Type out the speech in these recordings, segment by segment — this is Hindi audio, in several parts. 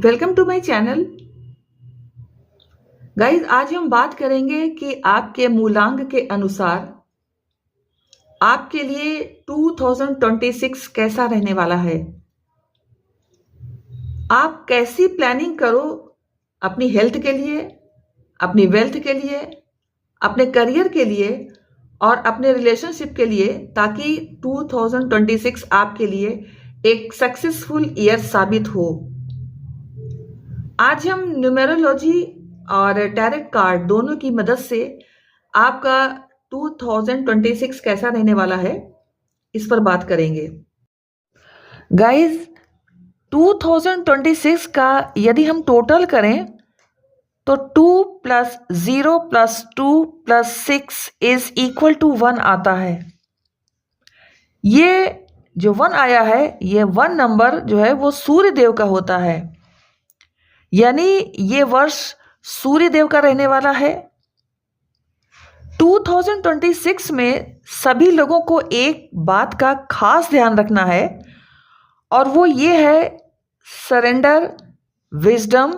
Welcome to my channel. Guys, आज हम बात करेंगे कि आपके मूलांक के अनुसार आपके लिए 2026 कैसा रहने वाला है। आप कैसी प्लानिंग करो अपनी हेल्थ के लिए, अपनी वेल्थ के लिए, अपने करियर के लिए और अपने रिलेशनशिप के लिए, ताकि 2026 आपके लिए एक सक्सेसफुल ईयर साबित हो। आज हम न्यूमेरोलॉजी और टैरेट कार्ड दोनों की मदद से आपका 2026 कैसा रहने वाला है इस पर बात करेंगे। गाइस, 2026 का यदि हम टोटल करें तो 2 + 0 + 2 + 6 = 1 आता है। ये जो 1 आया है, ये 1 नंबर जो है वो सूर्य देव का होता है, यानी ये वर्ष सूर्य देव का रहने वाला है। 2026 में सभी लोगों को एक बात का खास ध्यान रखना है और वो ये है सरेंडर, विजडम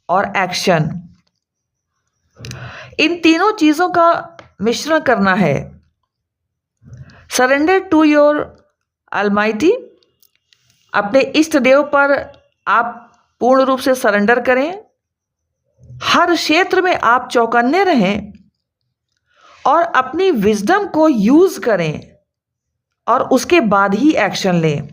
और एक्शन। इन तीनों चीज़ों का मिश्रण करना है। सरेंडर टू योर ऑलमाइटी, अपने इष्ट देव पर आप पूर्ण रूप से सरेंडर करें। हर क्षेत्र में आप चौकन्ने रहें और अपनी विजडम को यूज करें और उसके बाद ही एक्शन लें।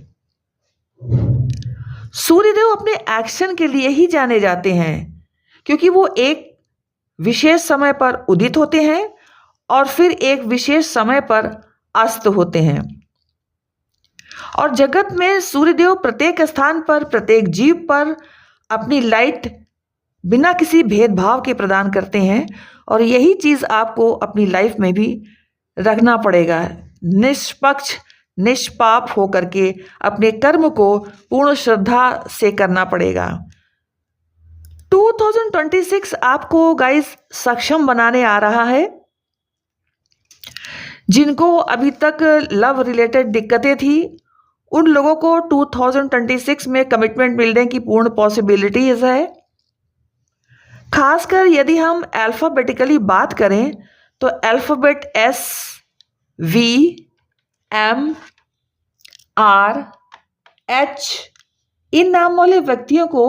सूर्यदेव अपने एक्शन के लिए ही जाने जाते हैं, क्योंकि वो एक विशेष समय पर उदित होते हैं और फिर एक विशेष समय पर अस्त होते हैं। और जगत में सूर्यदेव प्रत्येक स्थान पर, प्रत्येक जीव पर अपनी लाइट बिना किसी भेदभाव के प्रदान करते हैं। और यही चीज़ आपको अपनी लाइफ में भी रखना पड़ेगा। निष्पक्ष, निष्पाप होकर के अपने कर्म को पूर्ण श्रद्धा से करना पड़ेगा। 2026 आपको गाइस सक्षम बनाने आ रहा है। जिनको अभी तक लव रिलेटेड दिक्कतें थी, उन लोगों को 2026 में कमिटमेंट मिलने की पूर्ण पॉसिबिलिटीज है। खासकर यदि हम अल्फ़ाबेटिकली बात करें तो alphabet S, V, M, R, H, इन नाम वाले व्यक्तियों को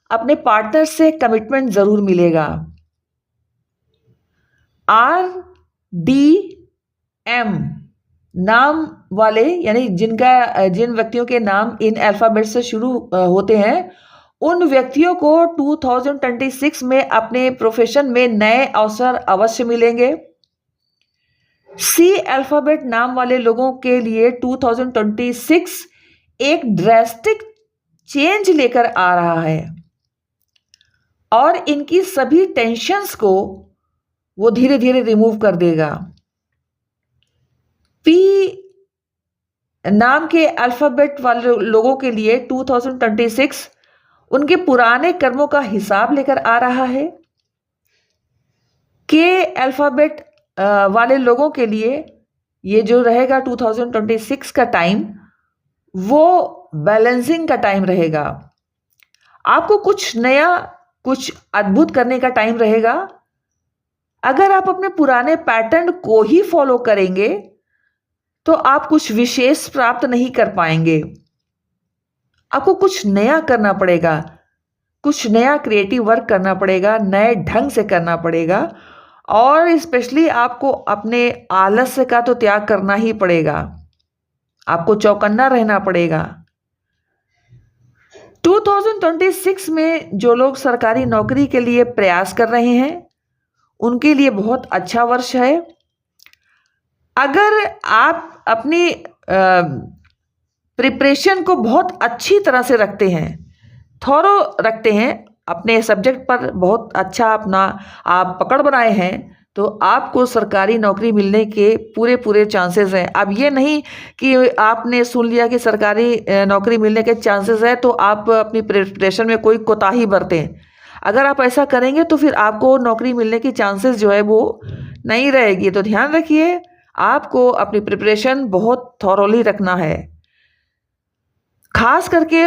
अपने पार्टनर से कमिटमेंट जरूर मिलेगा। R, D, M नाम वाले, यानी जिन व्यक्तियों के नाम इन अल्फ़ाबेट से शुरू होते हैं, उन व्यक्तियों को 2026 में अपने प्रोफेशन में नए अवसर अवश्य मिलेंगे। C अल्फ़ाबेट नाम वाले लोगों के लिए 2026 एक ड्रास्टिक चेंज लेकर आ रहा है और इनकी सभी टेंशन्स को वो धीरे धीरे रिमूव कर देगा। P नाम के अल्फ़ाबेट वाले लोगों के लिए 2026 उनके पुराने कर्मों का हिसाब लेकर आ रहा है। K अल्फ़ाबेट वाले लोगों के लिए ये जो रहेगा 2026 का टाइम, वो बैलेंसिंग का टाइम रहेगा। आपको कुछ नया, कुछ अद्भुत करने का टाइम रहेगा। अगर आप अपने पुराने पैटर्न को ही फॉलो करेंगे तो आप कुछ विशेष प्राप्त नहीं कर पाएंगे। आपको कुछ नया करना पड़ेगा, कुछ नया क्रिएटिव वर्क करना पड़ेगा, नए ढंग से करना पड़ेगा। और स्पेशली आपको अपने आलस्य का तो त्याग करना ही पड़ेगा। आपको चौकन्ना रहना पड़ेगा। 2026 में जो लोग सरकारी नौकरी के लिए प्रयास कर रहे हैं, उनके लिए बहुत अच्छा वर्ष है। अगर आप अपनी प्रिपरेशन को बहुत अच्छी तरह से रखते हैं, थॉरो रखते हैं, अपने सब्जेक्ट पर बहुत अच्छा अपना आप पकड़ बनाए हैं, तो आपको सरकारी नौकरी मिलने के पूरे चांसेस हैं। अब ये नहीं कि आपने सुन लिया कि सरकारी नौकरी मिलने के चांसेस है तो आप अपनी प्रिपरेशन में कोई कोताही बरतें। अगर आप ऐसा करेंगे तो फिर आपको नौकरी मिलने की चांसेस जो है वो नहीं रहेगी। तो ध्यान रखिए, आपको अपनी प्रिपरेशन बहुत थॉरोली रखना है। खास करके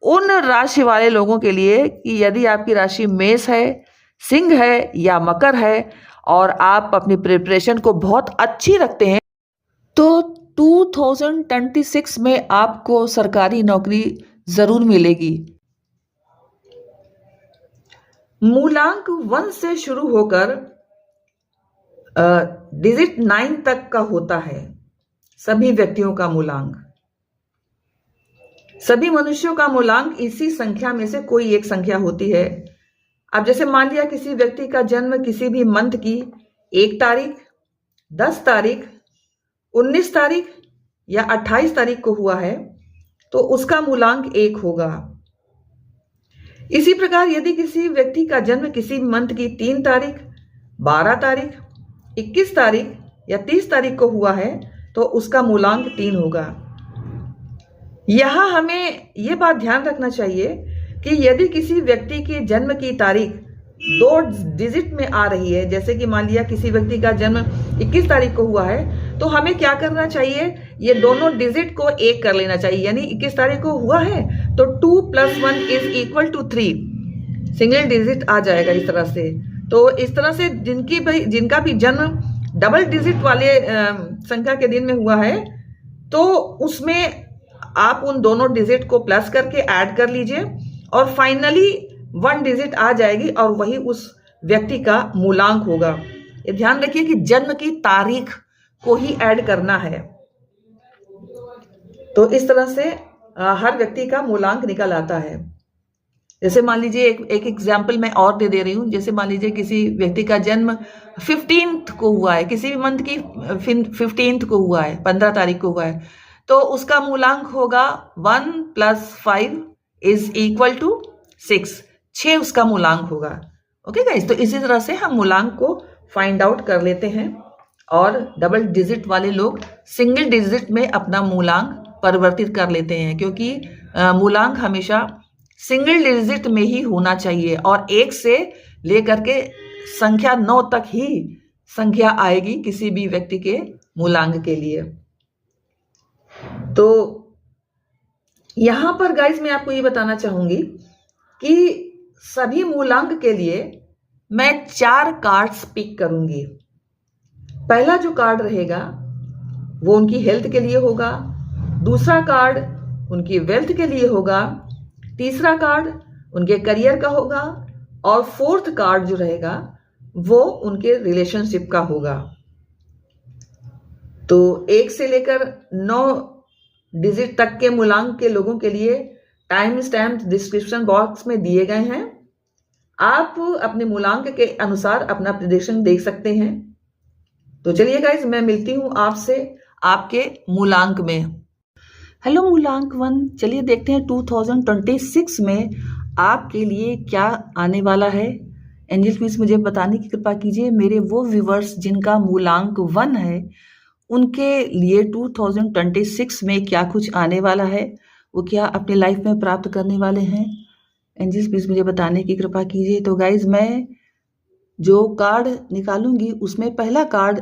उन राशि वाले लोगों के लिए कि यदि आपकी राशि मेष है, सिंह है या मकर है और आप अपनी प्रिपरेशन को बहुत अच्छी रखते हैं तो 2026 में आपको सरकारी नौकरी जरूर मिलेगी। मूलांक 1 से शुरू होकर डिजिट 9 तक का होता है सभी व्यक्तियों का मूलांक। सभी मनुष्यों का मूलांक इसी संख्या में से कोई एक संख्या होती है। अब जैसे मान लिया किसी व्यक्ति का जन्म किसी भी मंथ की 1 तारीख, 10 तारीख, 19 तारीख या 28 तारीख को हुआ है तो उसका मूलांक 1 होगा। इसी प्रकार यदि किसी व्यक्ति का जन्म किसी मंथ की 3 तारीख, 12 तारीख, 21 तारीख या 30 तारीख को हुआ है तो उसका मूलांक 3 होगा। यहां हमें यह बात ध्यान रखना चाहिए कि यदि किसी व्यक्ति की जन्म की तारीख 2 डिजिट में आ रही है, जैसे कि मान लिया किसी व्यक्ति का जन्म 21 तारीख को हुआ है, तो हमें क्या करना चाहिए, ये दोनों डिजिट को 1 कर लेना चाहिए। यानी 21 तारीख को हुआ है तो 2 + 1 = 3, सिंगल डिजिट आ जाएगा इस तरह से। तो इस तरह से जिनका भी जन्म डबल डिजिट वाले संख्या के दिन में हुआ है तो उसमें आप उन दोनों डिजिट को प्लस करके ऐड कर लीजिए और फाइनली 1 डिजिट आ जाएगी और वही उस व्यक्ति का मूलांक होगा। ये ध्यान रखिए कि जन्म की तारीख को ही ऐड करना है। तो इस तरह से हर व्यक्ति का मूलांक निकल आता है। जैसे मान लीजिए एक एग्जाम्पल मैं और दे रही हूँ। जैसे मान लीजिए किसी व्यक्ति का जन्म 15th को हुआ है, किसी भी मंथ की 15th को हुआ है, 15 तारीख को हुआ है, तो उसका मूलांक होगा 1 + 5 = 6, 6 उसका मूलांक होगा। ओके गाइस, तो इसी तरह से हम मूलांक को फाइंड आउट कर लेते हैं और डबल डिजिट वाले लोग सिंगल डिजिट में अपना मूलांक परिवर्तित कर लेते हैं, क्योंकि मूलांक हमेशा सिंगल डिजिट में ही होना चाहिए और 1 से लेकर के संख्या 9 तक ही संख्या आएगी किसी भी व्यक्ति के मूलांक के लिए। तो यहां पर गाइस मैं आपको ये बताना चाहूंगी कि सभी मूलांक के लिए मैं 4 कार्ड्स पिक करूंगी। पहला जो कार्ड रहेगा वो उनकी हेल्थ के लिए होगा, दूसरा कार्ड उनकी वेल्थ के लिए होगा, तीसरा कार्ड उनके करियर का होगा और 4th कार्ड जो रहेगा वो उनके रिलेशनशिप का होगा। तो 1 से लेकर 9 डिजिट तक के मूलांक के लोगों के लिए टाइम स्टैम्प डिस्क्रिप्शन बॉक्स में दिए गए हैं। आप अपने मूलांक के अनुसार अपना प्रेडिक्शन देख सकते हैं। तो चलिए गाइस, मैं मिलती हूं आपसे आपके मूलांक में। हेलो मूलांक 1, चलिए देखते हैं 2026 में आपके लिए क्या आने वाला है। एंजल प्लीज मुझे बताने की कृपा कीजिए। मेरे वो व्यूवर्स जिनका मूलांक 1 है उनके लिए 2026 में क्या कुछ आने वाला है, वो क्या अपने लाइफ में प्राप्त करने वाले हैं। एंजल्स प्लीज मुझे बताने की कृपा कीजिए। तो गाइज, मैं जो कार्ड निकालूंगी उसमें पहला कार्ड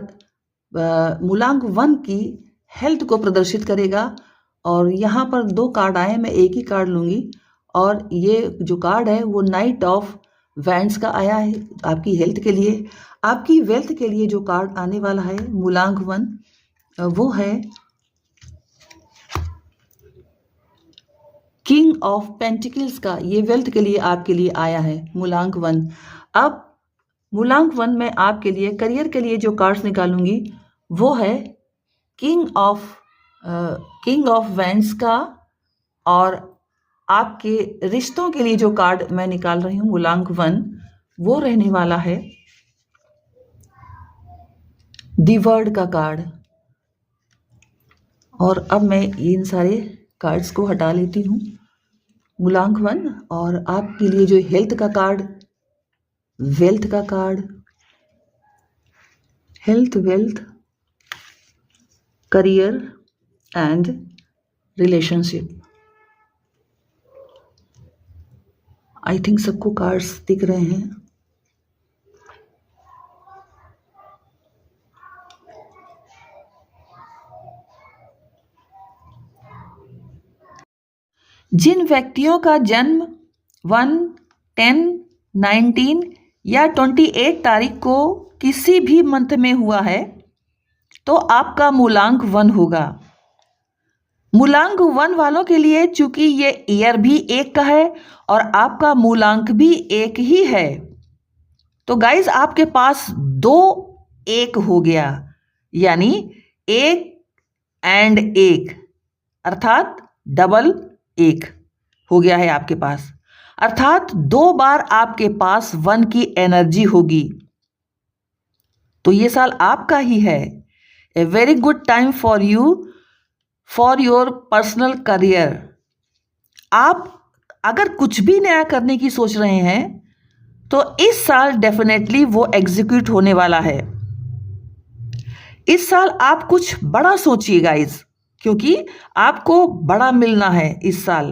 मूलांक 1 की हेल्थ को प्रदर्शित करेगा और यहाँ पर 2 कार्ड आए, मैं एक ही कार्ड लूंगी और ये जो कार्ड है वो नाइट ऑफ वैंड्स का आया है आपकी हेल्थ के लिए। आपकी वेल्थ के लिए जो कार्ड आने वाला है मूलांक 1 वो है किंग ऑफ पेंटिकल्स का। ये वेल्थ के लिए आपके लिए आया है मूलांक 1। अब मूलांक 1 में आपके लिए करियर के लिए जो कार्ड्स निकालूंगी वो है किंग ऑफ वैंड्स का और आपके रिश्तों के लिए जो कार्ड मैं निकाल रही हूँ मूलांक 1 वो रहने वाला है दी वर्ड का कार्ड। और अब मैं इन सारे कार्ड्स को हटा लेती हूँ मूलांक 1 और आपके लिए जो हेल्थ का कार्ड, वेल्थ का card, health, wealth, career and relationship. I think सबको कार्ड्स दिख रहे हैं। जिन व्यक्तियों का जन्म 1, 10, 19 या 28 तारीख को किसी भी मंथ में हुआ है तो आपका मूलांक 1 होगा। मूलांक 1 वालों के लिए चूंकि ये ईयर भी एक का है और आपका मूलांक भी एक ही है, तो गाइज आपके पास 2 1 हो गया, यानी 1 एंड 1 अर्थात डबल 1 हो गया है आपके पास, अर्थात 2 बार आपके पास 1 की एनर्जी होगी। तो ये साल आपका ही है। A very good time for you for your personal career. आप अगर कुछ भी नया करने की सोच रहे हैं तो इस साल डेफिनेटली वो एग्जीक्यूट होने वाला है। इस साल आप कुछ बड़ा सोचिए गाइज, क्योंकि आपको बड़ा मिलना है इस साल।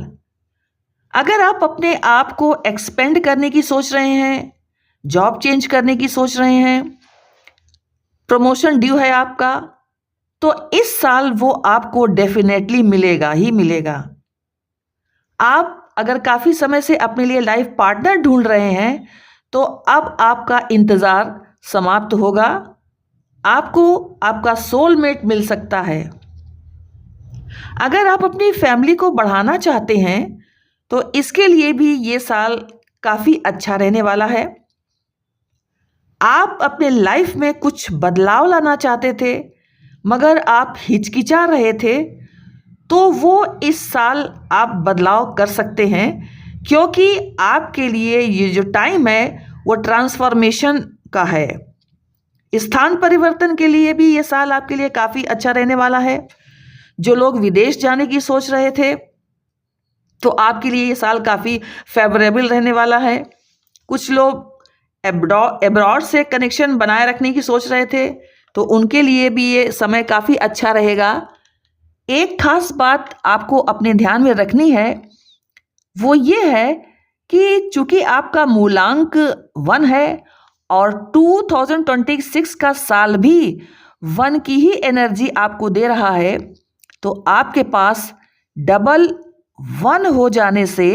अगर आप अपने आप को एक्सपेंड करने की सोच रहे हैं, जॉब चेंज करने की सोच रहे हैं, प्रमोशन ड्यू है आपका, तो इस साल वो आपको डेफिनेटली मिलेगा ही मिलेगा। आप अगर काफी समय से अपने लिए लाइफ पार्टनर ढूंढ रहे हैं तो अब आपका इंतजार समाप्त होगा। आपको आपका सोलमेट मिल सकता है। अगर आप अपनी फैमिली को बढ़ाना चाहते हैं तो इसके लिए भी ये साल काफी अच्छा रहने वाला है। आप अपने लाइफ में कुछ बदलाव लाना चाहते थे मगर आप हिचकिचा रहे थे, तो वो इस साल आप बदलाव कर सकते हैं, क्योंकि आपके लिए ये जो टाइम है वो ट्रांसफॉर्मेशन का है। स्थान परिवर्तन के लिए भी ये साल आपके लिए काफ़ी अच्छा रहने वाला है। जो लोग विदेश जाने की सोच रहे थे तो आपके लिए ये साल काफ़ी फेवरेबल रहने वाला है। कुछ लोग एब्रॉड से कनेक्शन बनाए रखने की सोच रहे थे तो उनके लिए भी ये समय काफ़ी अच्छा रहेगा। एक खास बात आपको अपने ध्यान में रखनी है, वो ये है कि चूंकि आपका मूलांक 1 है और 2026 का साल भी 1 की ही एनर्जी आपको दे रहा है, तो आपके पास डबल 1 हो जाने से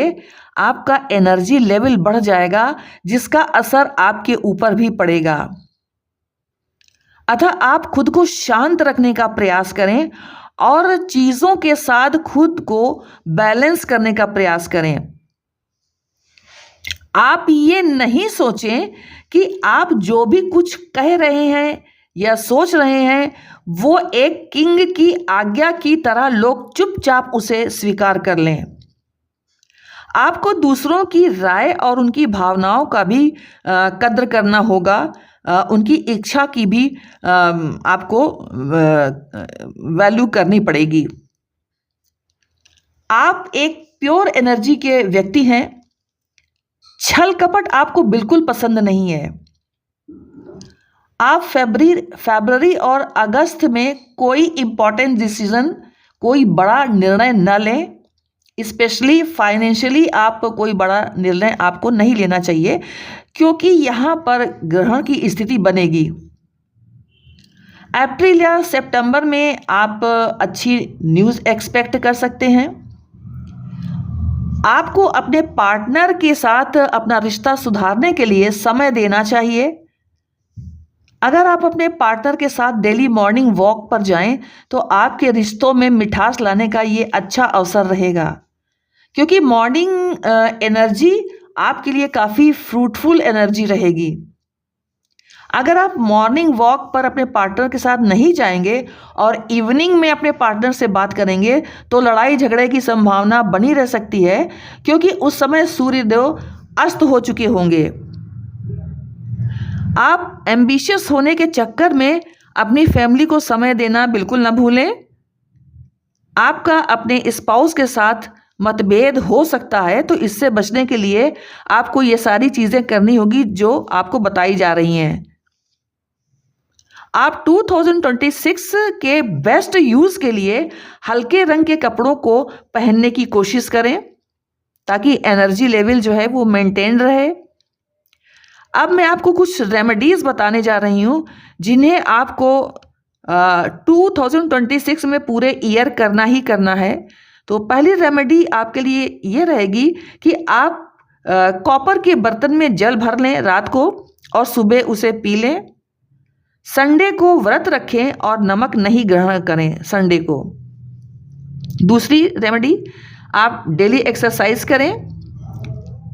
आपका एनर्जी लेवल बढ़ जाएगा, जिसका असर आपके ऊपर भी पड़ेगा। अतः आप खुद को शांत रखने का प्रयास करें और चीजों के साथ खुद को बैलेंस करने का प्रयास करें। आप ये नहीं सोचें कि आप जो भी कुछ कह रहे हैं या सोच रहे हैं वो एक किंग की आज्ञा की तरह लोग चुपचाप उसे स्वीकार कर लें। आपको दूसरों की राय और उनकी भावनाओं का भी कद्र करना होगा, उनकी इच्छा की भी आपको वैल्यू करनी पड़ेगी। आप एक प्योर एनर्जी के व्यक्ति हैं। छल कपट आपको बिल्कुल पसंद नहीं है। आप फरवरी और अगस्त में कोई इंपॉर्टेंट डिसीजन, कोई बड़ा निर्णय न लें। स्पेशली फाइनेंशियली आप कोई बड़ा निर्णय आपको नहीं लेना चाहिए, क्योंकि यहाँ पर ग्रहण की स्थिति बनेगी। अप्रैल या सितंबर में आप अच्छी न्यूज़ एक्सपेक्ट कर सकते हैं। आपको अपने पार्टनर के साथ अपना रिश्ता सुधारने के लिए समय देना चाहिए। अगर आप अपने पार्टनर के साथ डेली मॉर्निंग वॉक पर जाएं तो आपके रिश्तों में मिठास लाने का ये अच्छा अवसर रहेगा, क्योंकि मॉर्निंग एनर्जी आपके लिए काफ़ी फ्रूटफुल एनर्जी रहेगी। अगर आप मॉर्निंग वॉक पर अपने पार्टनर के साथ नहीं जाएंगे और इवनिंग में अपने पार्टनर से बात करेंगे तो लड़ाई झगड़े की संभावना बनी रह सकती है, क्योंकि उस समय सूर्यदेव अस्त हो चुके होंगे। आप एम्बिशियस होने के चक्कर में अपनी फैमिली को समय देना बिल्कुल न भूलें। आपका अपने स्पाउस के साथ मतभेद हो सकता है, तो इससे बचने के लिए आपको ये सारी चीज़ें करनी होगी जो आपको बताई जा रही हैं। आप 2026 के बेस्ट यूज़ के लिए हल्के रंग के कपड़ों को पहनने की कोशिश करें, ताकि एनर्जी लेवल जो है वो मेंटेन रहे। अब मैं आपको कुछ रेमेडीज़ बताने जा रही हूँ जिन्हें आपको 2026 में पूरे ईयर करना ही करना है। तो पहली रेमेडी आपके लिए ये रहेगी कि आप कॉपर के बर्तन में जल भर लें रात को और सुबह उसे पी लें। संडे को व्रत रखें और नमक नहीं ग्रहण करें संडे को। दूसरी रेमेडी, आप डेली एक्सरसाइज करें।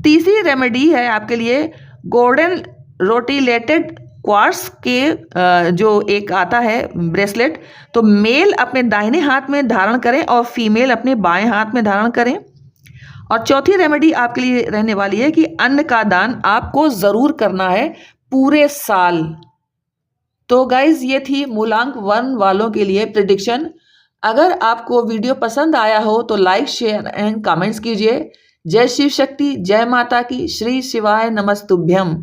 तीसरी रेमेडी है आपके लिए गोल्डन रोटिलेटेड क्वार्ट्स के जो एक आता है ब्रेसलेट, तो मेल अपने दाहिने हाथ में धारण करें और फीमेल अपने बाएं हाथ में धारण करें। और चौथी रेमेडी आपके लिए रहने वाली है कि अन्न का दान आपको ज़रूर करना है पूरे साल। तो गाइज ये थी मूलांक 1 वालों के लिए प्रेडिक्शन। अगर आपको वीडियो पसंद आया हो तो लाइक, शेयर एंड कमेंट्स कीजिए। जय शिव शक्ति, जय माता की, श्री शिवाय नमस्तुभ्यम।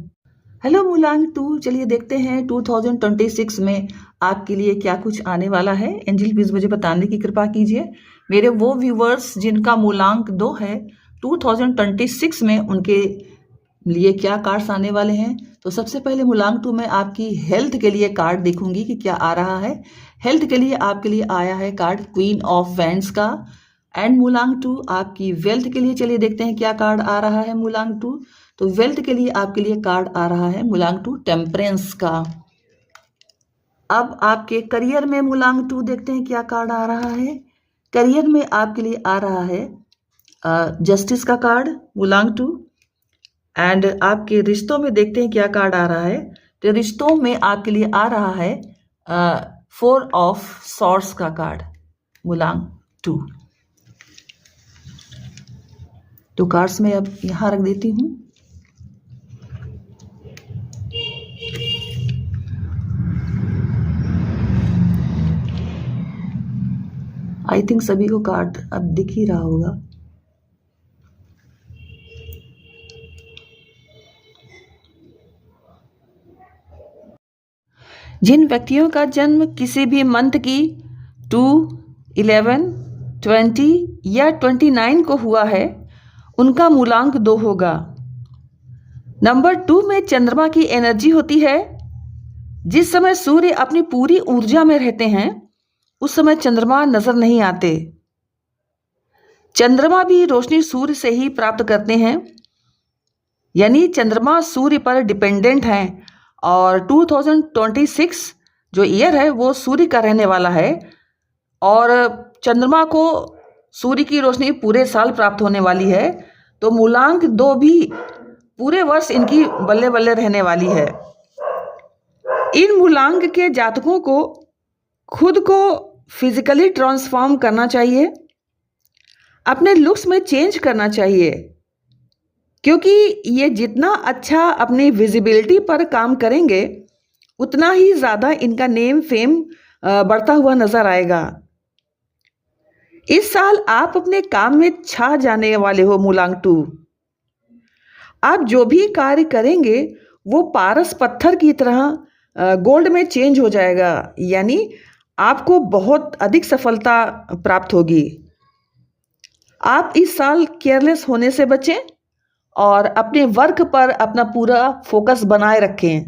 हेलो मूलांक 2, चलिए देखते हैं 2026 में आपके लिए क्या कुछ आने वाला है। एंजल प्लीज मुझे बताने की कृपा कीजिए। मेरे वो व्यूवर्स जिनका मूलांक 2 है, 2026 में उनके लिए क्या कार्ड्स आने वाले हैं। तो सबसे पहले मूलांक 2 में आपकी हेल्थ के लिए कार्ड देखूंगी कि क्या आ रहा है। हेल्थ के लिए आपके लिए आया है कार्ड क्वीन ऑफ वैंड्स का। एंड मूलांक 2 आपकी वेल्थ के लिए, चलिए देखते हैं क्या कार्ड आ रहा है मूलांक 2। तो वेल्थ के लिए आपके लिए कार्ड आ रहा है मूलांक 2 टेम्परेंस का। अब आपके करियर में मूलांक 2 देखते हैं क्या कार्ड आ रहा है। करियर में आपके लिए आ रहा है जस्टिस का कार्ड मूलांक 2। एंड आपके रिश्तों में देखते हैं क्या कार्ड आ रहा है। तो रिश्तों में आपके लिए आ रहा है 4 ऑफ सॉर्ड्स का कार्ड मूलांक 2। तो कार्ड्स में अब यहाँ रख देती हूँ। आई थिंक सभी को कार्ड अब दिख ही रहा होगा। जिन व्यक्तियों का जन्म किसी भी मंथ की 2, 11, 20 या 29 को हुआ है, उनका मूलांक 2 होगा। नंबर 2 में चंद्रमा की एनर्जी होती है। जिस समय सूर्य अपनी पूरी ऊर्जा में रहते हैं उस समय चंद्रमा नजर नहीं आते। चंद्रमा भी रोशनी सूर्य से ही प्राप्त करते हैं, यानी चंद्रमा सूर्य पर डिपेंडेंट हैं। और 2026 जो ईयर है वो सूर्य का रहने वाला है और चंद्रमा को सूर्य की रोशनी पूरे साल प्राप्त होने वाली है। तो मूलांक 2 भी पूरे वर्ष इनकी बल्ले बल्ले रहने वाली है। इन मूलांक के जातकों को खुद को फिजिकली ट्रांसफॉर्म करना चाहिए, अपने लुक्स में चेंज करना चाहिए, क्योंकि ये जितना अच्छा अपनी विजिबिलिटी पर काम करेंगे उतना ही ज़्यादा इनका नेम फेम बढ़ता हुआ नज़र आएगा। इस साल आप अपने काम में छा जाने वाले हो मूलांक 2। आप जो भी कार्य करेंगे वो पारस पत्थर की तरह गोल्ड में चेंज हो जाएगा, यानी आपको बहुत अधिक सफलता प्राप्त होगी। आप इस साल केयरलेस होने से बचें और अपने वर्क पर अपना पूरा फोकस बनाए रखें।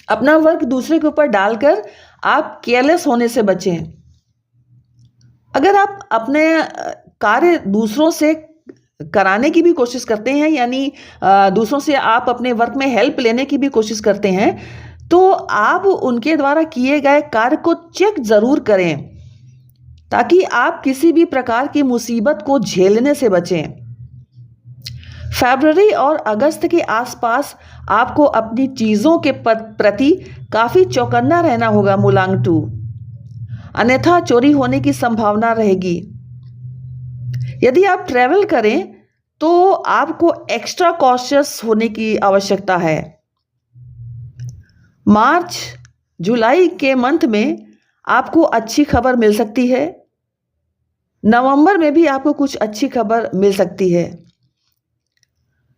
अपना वर्क दूसरे के ऊपर डालकर आप केयरलेस होने से बचें। अगर आप अपने कार्य दूसरों से कराने की भी कोशिश करते हैं, यानी दूसरों से आप अपने वर्क में हेल्प लेने की भी कोशिश करते हैं, तो आप उनके द्वारा किए गए कार्य को चेक जरूर करें ताकि आप किसी भी प्रकार की मुसीबत को झेलने से बचें। फरवरी और अगस्त के आसपास आपको अपनी चीज़ों के प्रति काफ़ी चौकन्ना रहना होगा मूलांक 2, अन्यथा चोरी होने की संभावना रहेगी। यदि आप ट्रैवल करें तो आपको एक्स्ट्रा कॉशियस होने की आवश्यकता है। मार्च जुलाई के मंथ में आपको अच्छी खबर मिल सकती है। नवंबर में भी आपको कुछ अच्छी खबर मिल सकती है।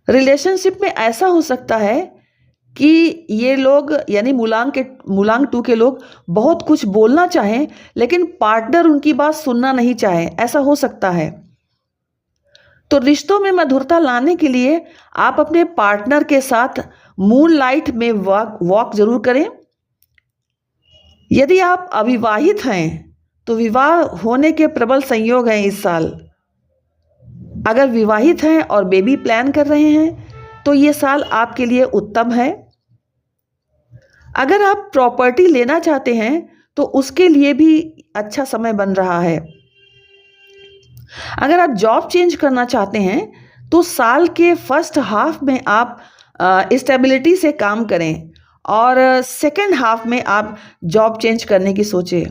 रिलेशनशिप में ऐसा हो सकता है कि ये लोग यानी मूलांक 2 के लोग बहुत कुछ बोलना चाहें लेकिन पार्टनर उनकी बात सुनना नहीं चाहे, ऐसा हो सकता है। तो रिश्तों में मधुरता लाने के लिए आप अपने पार्टनर के साथ मूनलाइट में वॉक जरूर करें। यदि आप अविवाहित हैं तो विवाह होने के प्रबल संयोग हैं इस साल। अगर विवाहित हैं और बेबी प्लान कर रहे हैं तो ये साल आपके लिए उत्तम है। अगर आप प्रॉपर्टी लेना चाहते हैं तो उसके लिए भी अच्छा समय बन रहा है। अगर आप जॉब चेंज करना चाहते हैं तो साल के फर्स्ट हाफ में आप स्टेबिलिटी से काम करें और सेकेंड हाफ में आप जॉब चेंज करने की सोचें।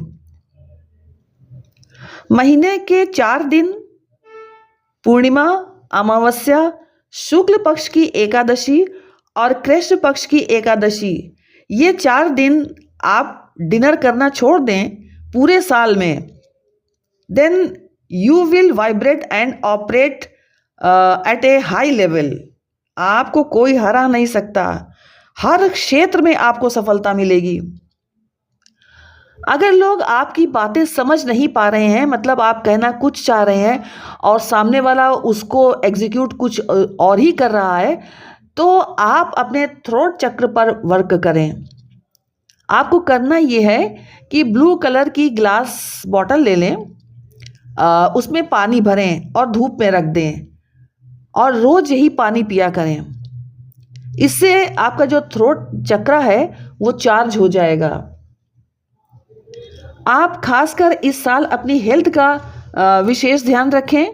महीने के 4 दिन पूर्णिमा, अमावस्या, शुक्ल पक्ष की एकादशी और कृष्ण पक्ष की एकादशी, ये 4 दिन आप डिनर करना छोड़ दें पूरे साल में, then you will vibrate and operate at a high level. आपको कोई हरा नहीं सकता, हर क्षेत्र में आपको सफलता मिलेगी। अगर लोग आपकी बातें समझ नहीं पा रहे हैं, मतलब आप कहना कुछ चाह रहे हैं और सामने वाला उसको एग्जीक्यूट कुछ और ही कर रहा है, तो आप अपने थ्रोट चक्र पर वर्क करें। आपको करना यह है कि ब्लू कलर की ग्लास बॉटल ले लें, उसमें पानी भरें और धूप में रख दें और रोज यही पानी पिया करें। इससे आपका जो थ्रोट चक्र है वो चार्ज हो जाएगा। आप खासकर इस साल अपनी हेल्थ का विशेष ध्यान रखें।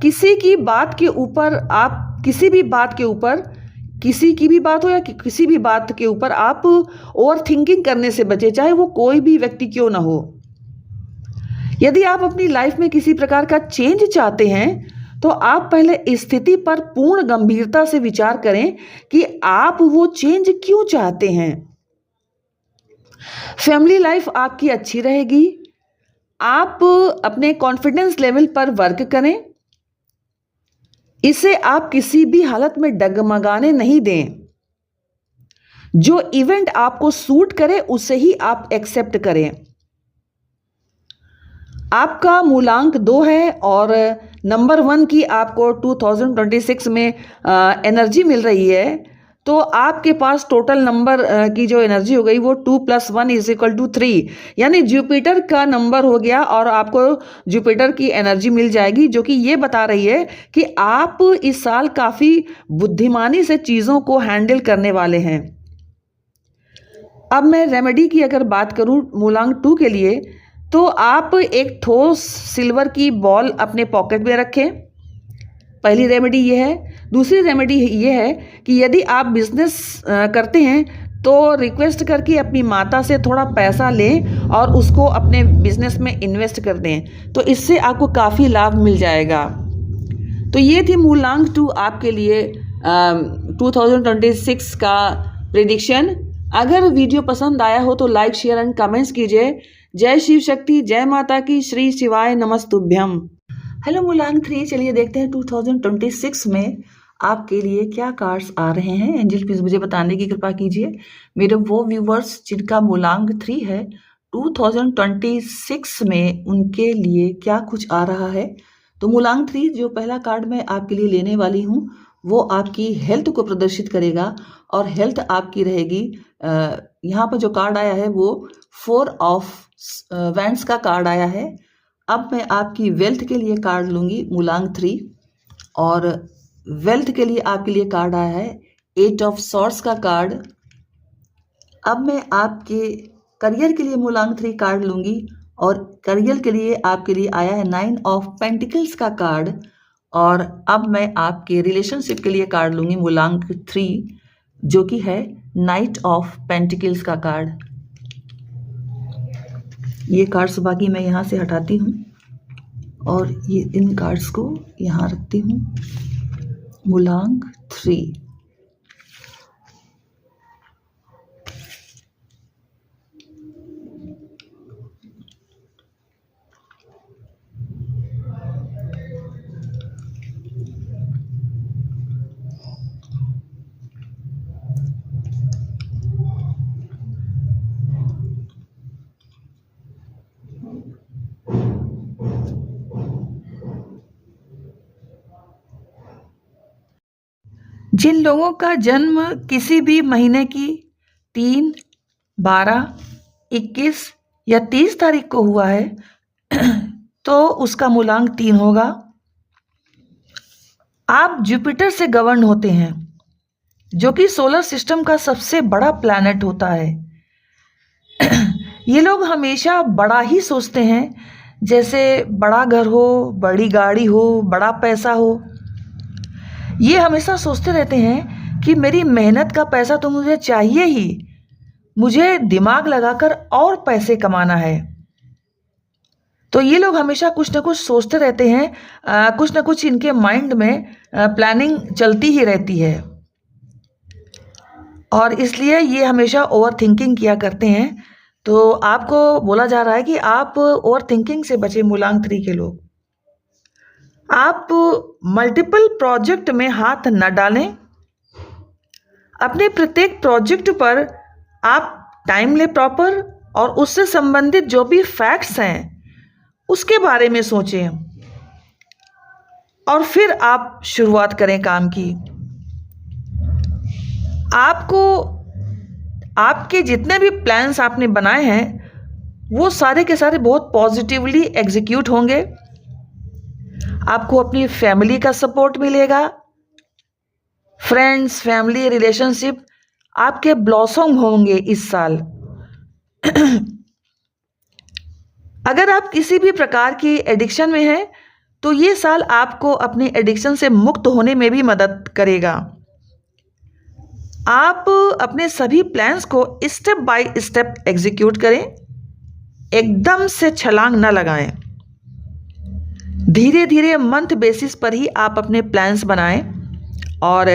किसी की बात के ऊपर आप किसी भी बात के ऊपर, किसी की भी बात हो या किसी भी बात के ऊपर आप ओवर थिंकिंग करने से बचें, चाहे वो कोई भी व्यक्ति क्यों ना हो। यदि आप अपनी लाइफ में किसी प्रकार का चेंज चाहते हैं तो आप पहले स्थिति पर पूर्ण गंभीरता से विचार करें कि आप वो चेंज क्यों चाहते हैं। फैमिली लाइफ आपकी अच्छी रहेगी। आप अपने कॉन्फिडेंस लेवल पर वर्क करें। इसे आप किसी भी हालत में डगमगाने नहीं दें। जो इवेंट आपको सूट करे उसे ही आप एक्सेप्ट करें। आपका मूलांक 2 है और नंबर 1 की आपको 2026 में एनर्जी मिल रही है, तो आपके पास टोटल नंबर की जो एनर्जी हो गई वो 2 + 1 = 3, यानी जुपिटर का नंबर हो गया और आपको जुपिटर की एनर्जी मिल जाएगी, जो कि ये बता रही है कि आप इस साल काफ़ी बुद्धिमानी से चीज़ों को हैंडल करने वाले हैं। अब मैं रेमेडी की अगर बात करूं मूलांक 2 के लिए, तो आप एक ठोस सिल्वर की बॉल अपने पॉकेट में रखें। पहली रेमेडी ये है। दूसरी रेमेडी ये है कि यदि आप बिजनेस करते हैं तो रिक्वेस्ट करके अपनी माता से थोड़ा पैसा लें और उसको अपने बिजनेस में इन्वेस्ट कर दें, तो इससे आपको काफ़ी लाभ मिल जाएगा। तो ये थी मूलांक 2 आपके लिए 2026 का प्रेडिक्शन। अगर वीडियो पसंद आया हो तो लाइक, शेयर एंड कमेंट्स कीजिए। जय शिव शक्ति, जय माता की, श्री शिवाय नमस्तुभ्यम। हेलो मूलांक 3, चलिए देखते हैं 2026 में आपके लिए क्या कार्ड्स आ रहे हैं। एंजल प्लीज मुझे बताने की कृपा कीजिए। मेरे वो व्यूवर्स जिनका मूलांक 3 है, 2026 में उनके लिए क्या कुछ आ रहा है। तो मूलांक 3 जो पहला कार्ड मैं आपके लिए लेने वाली हूँ वो आपकी हेल्थ को प्रदर्शित करेगा और हेल्थ आपकी रहेगी। यहाँ पर जो कार्ड आया है वो 4 ऑफ वैंड्स का कार्ड आया है। अब मैं आपकी वेल्थ के लिए कार्ड लूँगी मूलांक 3, और वेल्थ के लिए आपके लिए कार्ड आया है 8 ऑफ सॉर्ड्स का कार्ड। अब मैं आपके करियर के लिए मूलांक 3 कार्ड लूँगी और करियर के लिए आपके लिए आया है 9 ऑफ पेंटिकल्स का कार्ड। और अब मैं आपके रिलेशनशिप के लिए कार्ड लूँगी मूलांक 3, जो कि है नाइट ऑफ पेंटिकल्स का कार्ड। ये कार्ड्स बाकी मैं यहाँ से हटाती हूँ और ये इन कार्ड्स को यहाँ रखती हूँ। मूलांक 3। जिन लोगों का जन्म किसी भी महीने की 3, 12, 21 या 30 तारीख को हुआ है तो उसका मूलांक 3 होगा। आप जुपिटर से गवर्न होते हैं, जो कि सोलर सिस्टम का सबसे बड़ा प्लैनेट होता है। ये लोग हमेशा बड़ा ही सोचते हैं, जैसे बड़ा घर हो, बड़ी गाड़ी हो, बड़ा पैसा हो। ये हमेशा सोचते रहते हैं कि मेरी मेहनत का पैसा तो मुझे चाहिए ही, मुझे दिमाग लगाकर और पैसे कमाना है। तो ये लोग हमेशा कुछ ना कुछ सोचते रहते हैं, कुछ ना कुछ इनके माइंड में प्लानिंग चलती ही रहती है, और इसलिए ये हमेशा ओवर थिंकिंग किया करते हैं। तो आपको बोला जा रहा है कि आप ओवर थिंकिंग से बचे, मूलांक 3 के लोग। आप मल्टीपल प्रोजेक्ट में हाथ न डालें। अपने प्रत्येक प्रोजेक्ट पर आप टाइम ले प्रॉपर, और उससे संबंधित जो भी फैक्ट्स हैं उसके बारे में सोचें, और फिर आप शुरुआत करें काम की। आपको आपके जितने भी प्लान्स आपने बनाए हैं वो सारे के सारे बहुत पॉजिटिवली एग्जीक्यूट होंगे। आपको अपनी फैमिली का सपोर्ट मिलेगा। फ्रेंड्स, फैमिली, रिलेशनशिप आपके ब्लॉसम होंगे इस साल। अगर आप किसी भी प्रकार की एडिक्शन में हैं तो ये साल आपको अपनी एडिक्शन से मुक्त होने में भी मदद करेगा। आप अपने सभी प्लान्स को स्टेप बाय स्टेप एग्जीक्यूट करें, एकदम से छलांग न लगाएं। धीरे धीरे मंथ बेसिस पर ही आप अपने प्लान्स बनाएं, और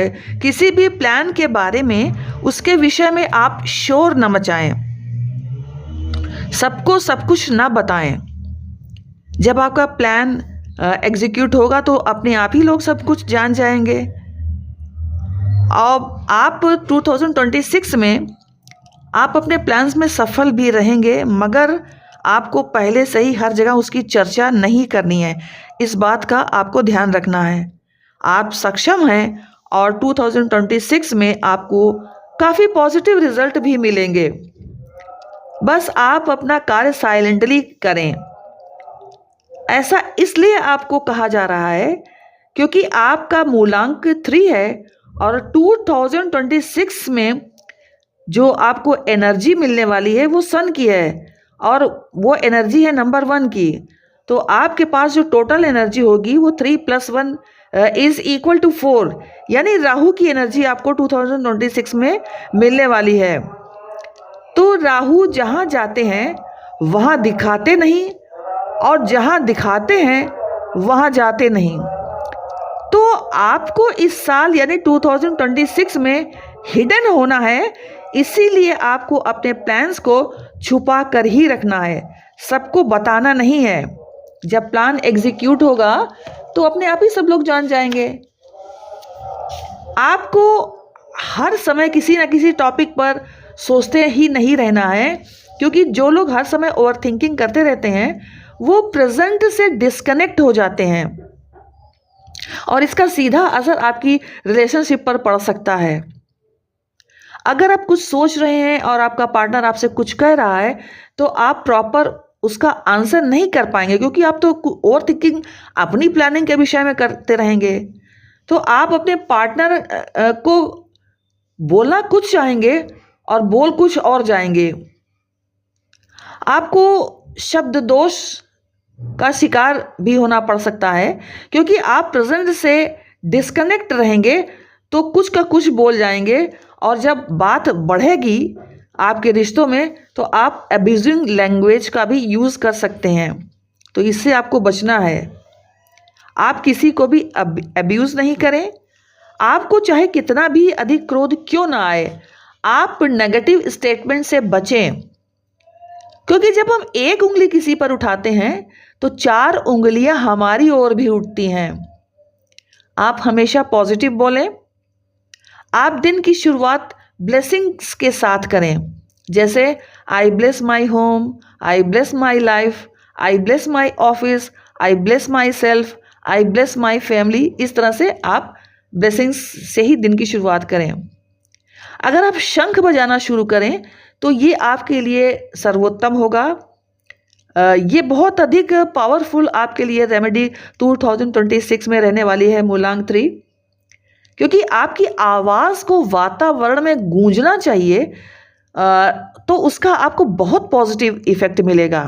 किसी भी प्लान के बारे में, उसके विषय में आप शोर न मचाएं, सबको सब कुछ ना बताएं। जब आपका प्लान एग्जीक्यूट होगा तो अपने आप ही लोग सब कुछ जान जाएंगे। और आप 2026 में आप अपने प्लान्स में सफल भी रहेंगे, मगर आपको पहले से ही हर जगह उसकी चर्चा नहीं करनी है। इस बात का आपको ध्यान रखना है। आप सक्षम हैं, और 2026 में आपको काफ़ी पॉजिटिव रिजल्ट भी मिलेंगे। बस आप अपना कार्य साइलेंटली करें। ऐसा इसलिए आपको कहा जा रहा है क्योंकि आपका मूलांक 3 है, और 2026 में जो आपको एनर्जी मिलने वाली है वो सन की है, और वो एनर्जी है नंबर 1 की। तो आपके पास जो टोटल एनर्जी होगी वो 3 + 1 = 4, यानी राहु की एनर्जी आपको 2026 में मिलने वाली है। तो राहु जहाँ जाते हैं वहाँ दिखाते नहीं, और जहाँ दिखाते हैं वहाँ जाते नहीं। तो आपको इस साल यानी 2026 में हिडन होना है, इसीलिए आपको अपने प्लान्स को छुपा कर ही रखना है, सबको बताना नहीं है। जब प्लान एग्जीक्यूट होगा तो अपने आप ही सब लोग जान जाएंगे। आपको हर समय किसी ना किसी टॉपिक पर सोचते ही नहीं रहना है, क्योंकि जो लोग हर समय ओवर थिंकिंग करते रहते हैं वो प्रेजेंट से डिस्कनेक्ट हो जाते हैं, और इसका सीधा असर आपकी रिलेशनशिप पर पड़ सकता है। अगर आप कुछ सोच रहे हैं और आपका पार्टनर आपसे कुछ कह रहा है तो आप प्रॉपर उसका आंसर नहीं कर पाएंगे, क्योंकि आप तो ओवर थिंकिंग अपनी प्लानिंग के विषय में करते रहेंगे। तो आप अपने पार्टनर को बोलना कुछ चाहेंगे और बोल कुछ और जाएंगे। आपको शब्द दोष का शिकार भी होना पड़ सकता है, क्योंकि आप प्रेजेंट से डिस्कनेक्ट रहेंगे तो कुछ का कुछ बोल जाएंगे, और जब बात बढ़ेगी आपके रिश्तों में तो आप अब्यूजिंग लैंग्वेज का भी यूज़ कर सकते हैं। तो इससे आपको बचना है। आप किसी को भी अब्यूज़ नहीं करें। आपको चाहे कितना भी अधिक क्रोध क्यों ना आए, आप नेगेटिव स्टेटमेंट से बचें, क्योंकि जब हम एक उंगली किसी पर उठाते हैं तो 4 उंगलियां हमारी ओर भी उठती हैं। आप हमेशा पॉजिटिव बोलें। आप दिन की शुरुआत ब्लेसिंग्स के साथ करें, जैसे आई bless my home, I bless my life, I bless my office, I bless my self, I bless my family. इस तरह से आप ब्लेसिंग्स से ही दिन की शुरुआत करें। अगर आप शंख बजाना शुरू करें तो ये आपके लिए सर्वोत्तम होगा। ये बहुत अधिक पावरफुल आपके लिए रेमेडी 2026 में रहने वाली है मूलांक 3, क्योंकि आपकी आवाज़ को वातावरण में गूंजना चाहिए, तो उसका आपको बहुत पॉजिटिव इफेक्ट मिलेगा।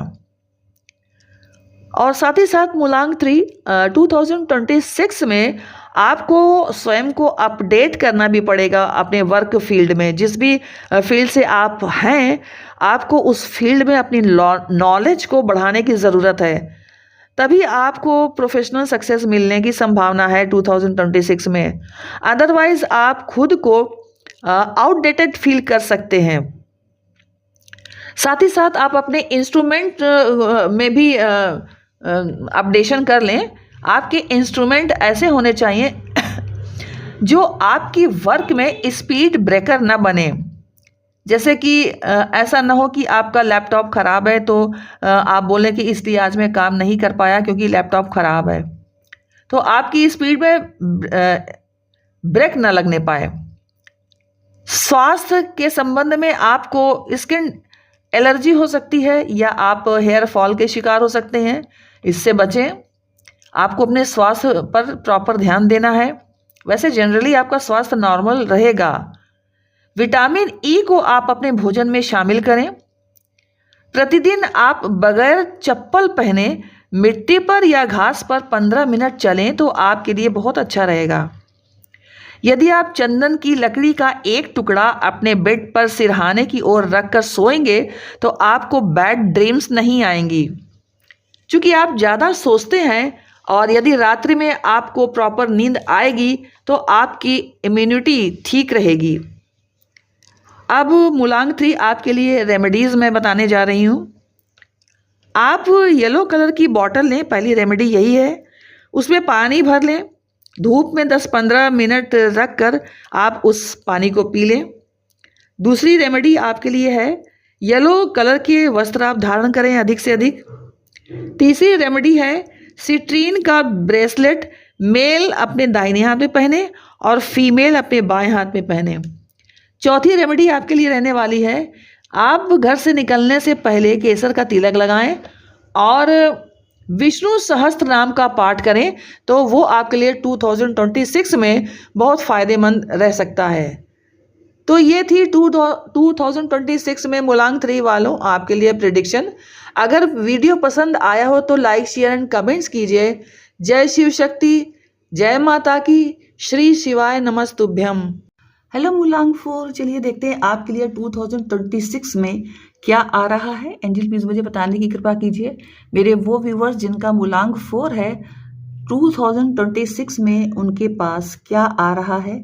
और साथ ही साथ मूलांक 3 2026 में आपको स्वयं को अपडेट करना भी पड़ेगा अपने वर्क फील्ड में। जिस भी फील्ड से आप हैं, आपको उस फील्ड में अपनी नॉलेज को बढ़ाने की ज़रूरत है, तभी आपको प्रोफेशनल सक्सेस मिलने की संभावना है 2026 में। अदरवाइज आप खुद को आउटडेटेड फील कर सकते हैं। साथ ही साथ आप अपने इंस्ट्रूमेंट में भी अपडेशन कर लें। आपके इंस्ट्रूमेंट ऐसे होने चाहिए जो आपकी वर्क में स्पीड ब्रेकर ना बने। जैसे कि ऐसा ना हो कि आपका लैपटॉप ख़राब है तो आप बोलें कि इसलिए आज मैं काम नहीं कर पाया क्योंकि लैपटॉप ख़राब है, तो आपकी स्पीड में ब्रेक ना लगने पाए। स्वास्थ्य के संबंध में आपको स्किन एलर्जी हो सकती है या आप हेयर फॉल के शिकार हो सकते हैं, इससे बचें। आपको अपने स्वास्थ्य पर प्रॉपर ध्यान देना है। वैसे जनरली आपका स्वास्थ्य नॉर्मल रहेगा। विटामिन ई को आप अपने भोजन में शामिल करें। प्रतिदिन आप बगैर चप्पल पहने मिट्टी पर या घास पर 15 मिनट चलें तो आपके लिए बहुत अच्छा रहेगा। यदि आप चंदन की लकड़ी का एक टुकड़ा अपने बेड पर सिरहाने की ओर रखकर सोएंगे तो आपको बैड ड्रीम्स नहीं आएंगी, क्योंकि आप ज़्यादा सोचते हैं। और यदि रात्रि में आपको प्रॉपर नींद आएगी तो आपकी इम्यूनिटी ठीक रहेगी। अब मूलांक 3 आपके लिए रेमेडीज़ मैं बताने जा रही हूँ। आप येलो कलर की बॉटल लें, पहली रेमेडी यही है। उसमें पानी भर लें, धूप में 10-15 मिनट रख कर आप उस पानी को पी लें। दूसरी रेमेडी आपके लिए है, येलो कलर के वस्त्र आप धारण करें अधिक से अधिक। तीसरी रेमेडी है, सिट्रीन का ब्रेसलेट मेल अपने दाहिने हाथ में पहने और फीमेल अपने बाएं हाथ में पहने। चौथी रेमेडी आपके लिए रहने वाली है, आप घर से निकलने से पहले केसर का तिलक लगाएं और विष्णु सहस्त्र नाम का पाठ करें, तो वो आपके लिए 2026 में बहुत फ़ायदेमंद रह सकता है। तो ये थी 2026 में मूलांक 3 वालों आपके लिए प्रेडिक्शन। अगर वीडियो पसंद आया हो तो लाइक, शेयर एंड कमेंट्स कीजिए। जय शिव शक्ति, जय माता की, श्री शिवाय नमस्तुभ्यम। हेलो मूलांक 4, चलिए देखते हैं आपके लिए 2026 में क्या आ रहा है। एंजल प्लीज़ मुझे बताने की कृपा कीजिए। मेरे वो व्यूवर्स जिनका मूलांक 4 है, 2026 में उनके पास क्या आ रहा है।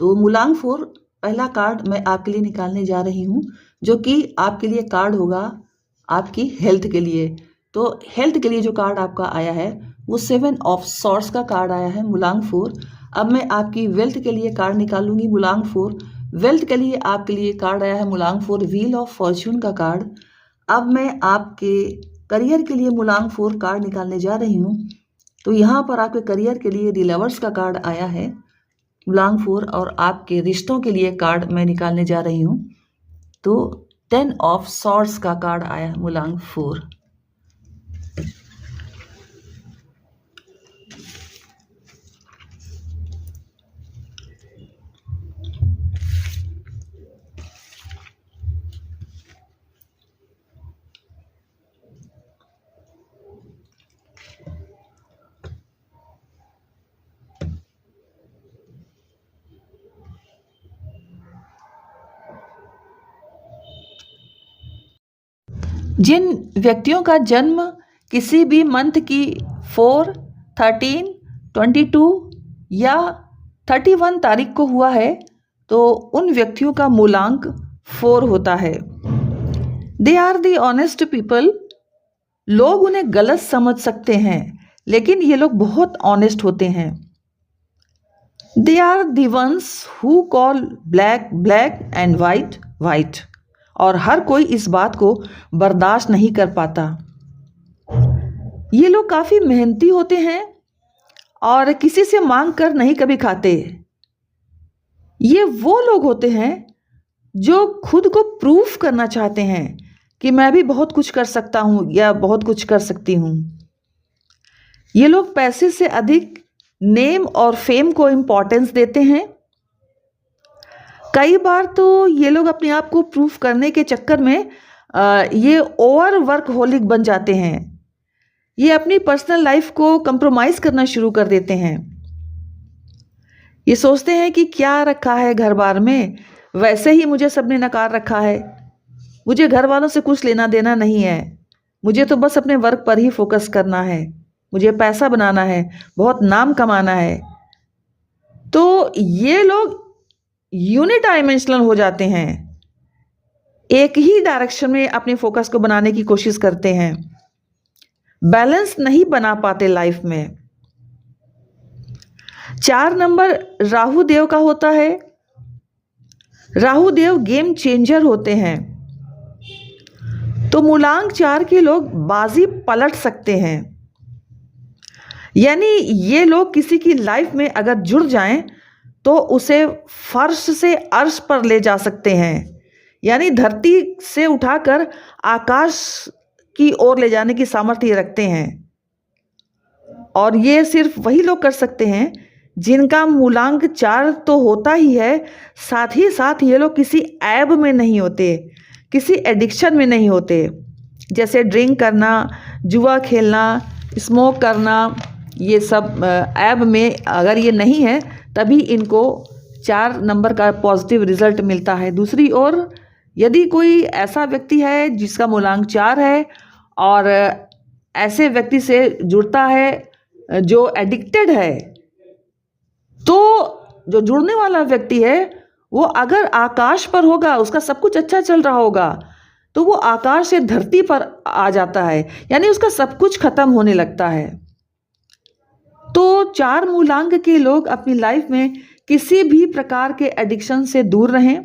तो मूलांक 4 पहला कार्ड मैं आपके लिए निकालने जा रही हूँ, जो कि आपके लिए कार्ड होगा आपकी हेल्थ के लिए। तो हेल्थ के लिए जो कार्ड आपका आया है वो 7 ऑफ सॉर्ड्स का कार्ड आया है मूलांक 4। अब मैं आपकी वेल्थ के लिए कार्ड निकालूंगी मूलांक 4। वेल्थ के लिए आपके लिए कार्ड आया है मूलांक 4, व्हील ऑफ फॉर्च्यून का कार्ड। अब मैं आपके करियर के लिए मूलांक 4 कार्ड निकालने जा रही हूँ। तो यहाँ पर आपके करियर के लिए द लवर्स का कार्ड आया है मूलांक 4, और आपके रिश्तों के लिए कार्ड मैं निकालने जा रही हूँ। तो 10 ऑफ सॉर्ड्स का कार्ड आया है मूलांक 4। जिन व्यक्तियों का जन्म किसी भी मंथ की 4, 13, 22 या 31 तारीख को हुआ है, तो उन व्यक्तियों का मूलांक 4 होता है। They are the honest people. लोग उन्हें गलत समझ सकते हैं, लेकिन ये लोग बहुत ऑनेस्ट होते हैं। They are the ones who call black black and white white, और हर कोई इस बात को बर्दाश्त नहीं कर पाता। ये लोग काफ़ी मेहनती होते हैं और किसी से मांग कर नहीं कभी खाते। ये वो लोग होते हैं जो खुद को प्रूफ करना चाहते हैं कि मैं भी बहुत कुछ कर सकता हूँ या बहुत कुछ कर सकती हूँ। ये लोग पैसे से अधिक नेम और फेम को इम्पोर्टेंस देते हैं। कई बार तो ये लोग अपने आप को प्रूफ करने के चक्कर में ये ओवर वर्कहोलिक बन जाते हैं। ये अपनी पर्सनल लाइफ को कंप्रोमाइज करना शुरू कर देते हैं। ये सोचते हैं कि क्या रखा है घर बार में, वैसे ही मुझे सबने नकार रखा है, मुझे घर वालों से कुछ लेना देना नहीं है, मुझे तो बस अपने वर्क पर ही फोकस करना है, मुझे पैसा बनाना है, बहुत नाम कमाना है। तो ये लोग यूनिडायमेंशनल हो जाते हैं, एक ही डायरेक्शन में अपने फोकस को बनाने की कोशिश करते हैं, बैलेंस नहीं बना पाते लाइफ में। 4 नंबर राहु देव का होता है। राहु देव गेम चेंजर होते हैं। तो मूलांक 4 के लोग बाजी पलट सकते हैं। यानी ये लोग किसी की लाइफ में अगर जुड़ जाएं तो उसे फर्श से अर्श पर ले जा सकते हैं। यानी धरती से उठाकर आकाश की ओर ले जाने की सामर्थ्य रखते हैं। और ये सिर्फ वही लोग कर सकते हैं जिनका मूलांक 4 तो होता ही है, साथ ही साथ ये लोग किसी ऐब में नहीं होते, किसी एडिक्शन में नहीं होते, जैसे ड्रिंक करना, जुआ खेलना, स्मोक करना, ये सब ऐब में अगर ये नहीं है तभी इनको 4 नंबर का पॉजिटिव रिजल्ट मिलता है। दूसरी ओर यदि कोई ऐसा व्यक्ति है जिसका मूलांक 4 है और ऐसे व्यक्ति से जुड़ता है जो एडिक्टेड है, तो जो जुड़ने वाला व्यक्ति है वो अगर आकाश पर होगा, उसका सब कुछ अच्छा चल रहा होगा, तो वो आकाश से धरती पर आ जाता है, यानी उसका सब कुछ खत्म होने लगता है। तो 4 मूलांक के लोग अपनी लाइफ में किसी भी प्रकार के एडिक्शन से दूर रहें।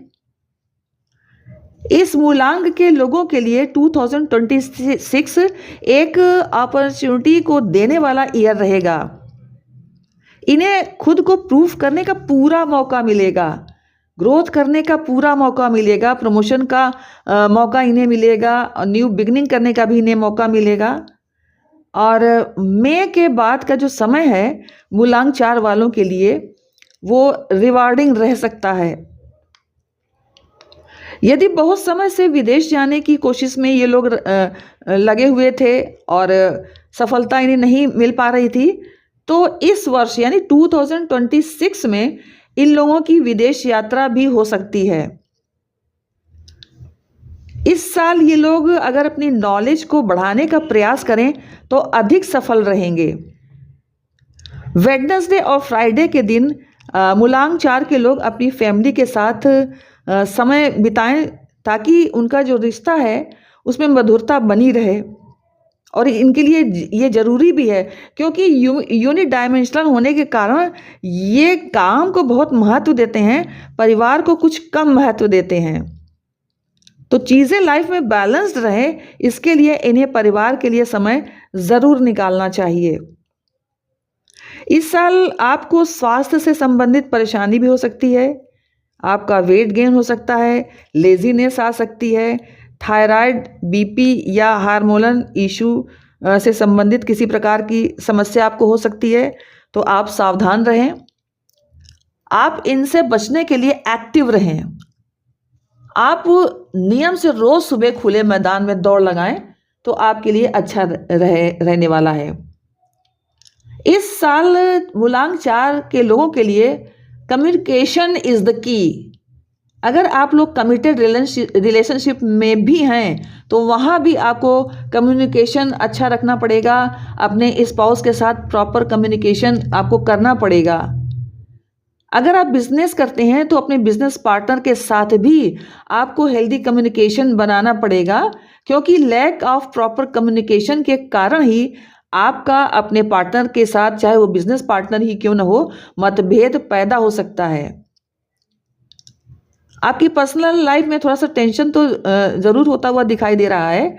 इस मूलांक के लोगों के लिए 2026 एक अपॉर्चुनिटी को देने वाला ईयर रहेगा। इन्हें खुद को प्रूफ करने का पूरा मौका मिलेगा, ग्रोथ करने का पूरा मौका मिलेगा, प्रमोशन का मौका इन्हें मिलेगा और न्यू बिगनिंग करने का भी इन्हें मौका मिलेगा। और मई के बाद का जो समय है मूलांक 4 वालों के लिए वो रिवार्डिंग रह सकता है। यदि बहुत समय से विदेश जाने की कोशिश में ये लोग लगे हुए थे और सफलता इन्हें नहीं मिल पा रही थी, तो इस वर्ष यानी 2026 में इन लोगों की विदेश यात्रा भी हो सकती है। इस साल ये लोग अगर अपनी नॉलेज को बढ़ाने का प्रयास करें तो अधिक सफल रहेंगे। वेडनेसडे और फ्राइडे के दिन मूलांक 4 के लोग अपनी फैमिली के साथ समय बिताएं ताकि उनका जो रिश्ता है उसमें मधुरता बनी रहे। और इनके लिए ये ज़रूरी भी है क्योंकि यूनिट डायमेंशनल होने के कारण ये काम को बहुत महत्व देते हैं, परिवार को कुछ कम महत्व देते हैं। तो चीज़ें लाइफ में बैलेंस्ड रहे, इसके लिए इन्हें परिवार के लिए समय ज़रूर निकालना चाहिए। इस साल आपको स्वास्थ्य से संबंधित परेशानी भी हो सकती है, आपका वेट गेन हो सकता है, लेजीनेस आ सकती है, थायराइड, बीपी या हार्मोनल इशू से संबंधित किसी प्रकार की समस्या आपको हो सकती है, तो आप सावधान रहें। आप इनसे बचने के लिए एक्टिव रहें। आप नियम से रोज सुबह खुले मैदान में दौड़ लगाएं तो आपके लिए अच्छा रहने वाला है। इस साल मूलांक 4 के लोगों के लिए कम्युनिकेशन इज द की। अगर आप लोग कमिटेड रिलेशनशिप में भी हैं तो वहाँ भी आपको कम्युनिकेशन अच्छा रखना पड़ेगा। अपने स्पाउस के साथ प्रॉपर कम्युनिकेशन आपको करना पड़ेगा। अगर आप बिजनेस करते हैं तो अपने बिजनेस पार्टनर के साथ भी आपको हेल्दी कम्युनिकेशन बनाना पड़ेगा, क्योंकि लैक ऑफ प्रॉपर कम्युनिकेशन के कारण ही आपका अपने पार्टनर के साथ, चाहे वो बिजनेस पार्टनर ही क्यों ना हो, मतभेद पैदा हो सकता है। आपकी पर्सनल लाइफ में थोड़ा सा टेंशन तो ज़रूर होता हुआ दिखाई दे रहा है।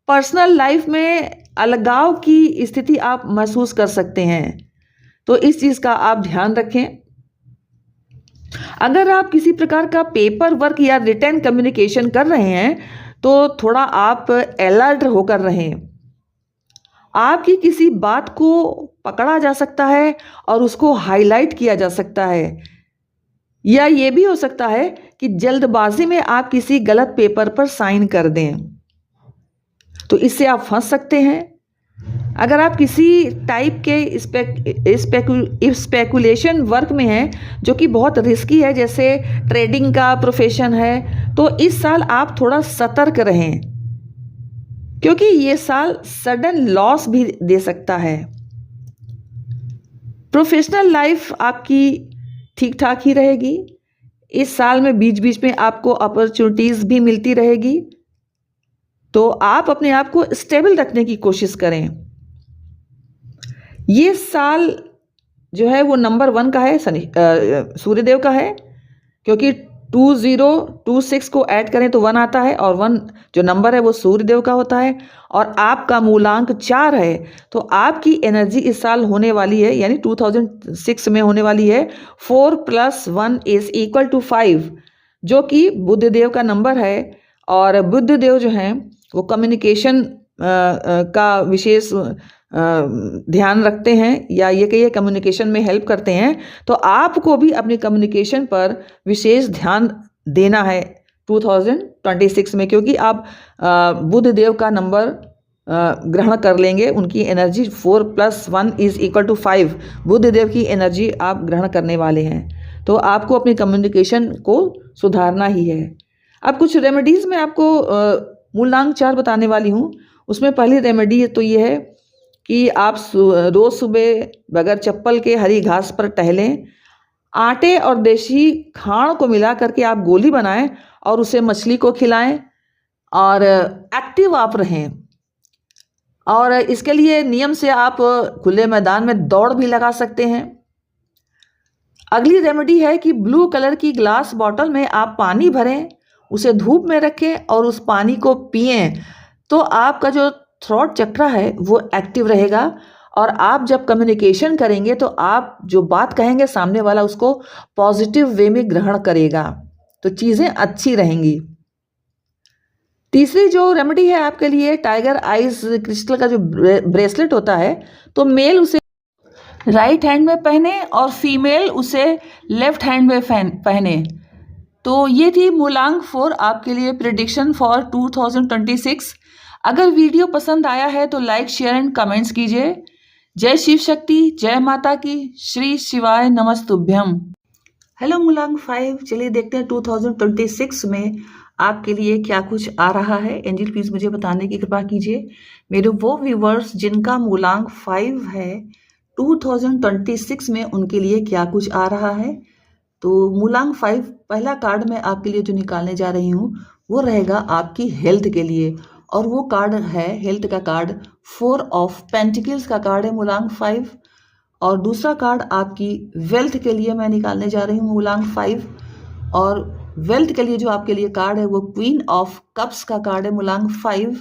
पर्सनल लाइफ में अलगाव की स्थिति आप महसूस कर सकते हैं, तो इस चीज़ का आप ध्यान रखें। अगर आप किसी प्रकार का पेपर वर्क या रिटर्न कम्युनिकेशन कर रहे हैं तो तो थोड़ा आप अलर्ट होकर रहें। आपकी किसी बात को पकड़ा जा सकता है और उसको हाईलाइट किया जा सकता है, या ये भी हो सकता है कि जल्दबाजी में आप किसी गलत पेपर पर साइन कर दें, तो इससे आप फंस सकते हैं। अगर आप किसी टाइप के स्पेकुलेशन वर्क में हैं जो कि बहुत रिस्की है, जैसे ट्रेडिंग का प्रोफेशन है, तो इस साल आप थोड़ा सतर्क रहें, क्योंकि ये साल सडन लॉस भी दे सकता है। प्रोफेशनल लाइफ आपकी ठीक ठाक ही रहेगी। इस साल में बीच बीच में आपको अपॉर्चुनिटीज़ भी मिलती रहेगी, तो आप अपने आप को स्टेबल रखने की कोशिश करें। ये साल जो है वो नंबर 1 का है, सूर्यदेव का है, क्योंकि 2026 को ऐड करें तो 1 आता है, और 1 जो नंबर है वो सूर्यदेव का होता है, और आपका मूलांक 4 है। तो आपकी एनर्जी इस साल होने वाली है, यानी 2006 में होने वाली है 4 + 1 = 5, जो कि बुधदेव का नंबर है। और बुधदेव जो हैं वो कम्युनिकेशन का विशेष ध्यान रखते हैं, या ये कहिए कम्युनिकेशन में हेल्प करते हैं। तो आपको भी अपनी कम्युनिकेशन पर विशेष ध्यान देना है 2026 में, क्योंकि आप बुध देव का नंबर ग्रहण कर लेंगे। उनकी एनर्जी 4 + 1 = 5, बुध देव की एनर्जी आप ग्रहण करने वाले हैं। तो आपको अपनी कम्युनिकेशन को सुधारना ही है। अब कुछ रेमेडीज़ मैं आपको मूलांक 4 बताने वाली हूँ। उसमें पहली रेमेडी तो ये है कि आप रोज़ सुबह बगैर चप्पल के हरी घास पर टहलें। आटे और देसी खाण को मिला करके आप गोली बनाएं और उसे मछली को खिलाएं, और एक्टिव आप रहें। और इसके लिए नियम से आप खुले मैदान में दौड़ भी लगा सकते हैं। अगली रेमेडी है कि ब्लू कलर की ग्लास बॉटल में आप पानी भरें, उसे धूप में रखें और उस पानी को पिएं, तो आपका जो थ्रोट चक्र है वो एक्टिव रहेगा, और आप जब कम्युनिकेशन करेंगे तो आप जो बात कहेंगे सामने वाला उसको पॉजिटिव वे में ग्रहण करेगा, तो चीज़ें अच्छी रहेंगी। तीसरी जो रेमेडी है आपके लिए, टाइगर आइज क्रिस्टल का जो ब्रेसलेट होता है, तो मेल उसे राइट हैंड में पहने और फीमेल उसे लेफ्ट हैंड में पहने। तो ये थी मूलांक 4 आपके लिए प्रेडिक्शन फॉर 2026। अगर वीडियो पसंद आया है तो लाइक, शेयर एंड कमेंट्स कीजिए। जय शिव शक्ति, जय माता की, श्री शिवाय नमस्तुभ्यम। हेलो मूलांक 5, चलिए देखते हैं 2026 में आपके लिए क्या कुछ आ रहा है। एंजल प्लीज मुझे बताने की कृपा कीजिए। मेरे वो व्यूवर्स जिनका मूलांक 5 है, 2026 में उनके लिए क्या कुछ आ रहा है। तो मूलांक 5 पहला कार्ड मैं आपके लिए जो निकालने जा रही हूँ वो रहेगा आपकी हेल्थ के लिए, और वो कार्ड है हेल्थ का कार्ड 4 ऑफ पेंटिकल्स का कार्ड है मूलांक 5। और दूसरा कार्ड आपकी वेल्थ के लिए मैं निकालने जा रही हूँ मूलांक 5, और वेल्थ के लिए जो आपके लिए कार्ड है वो क्वीन ऑफ कप्स का कार्ड है मूलांक 5।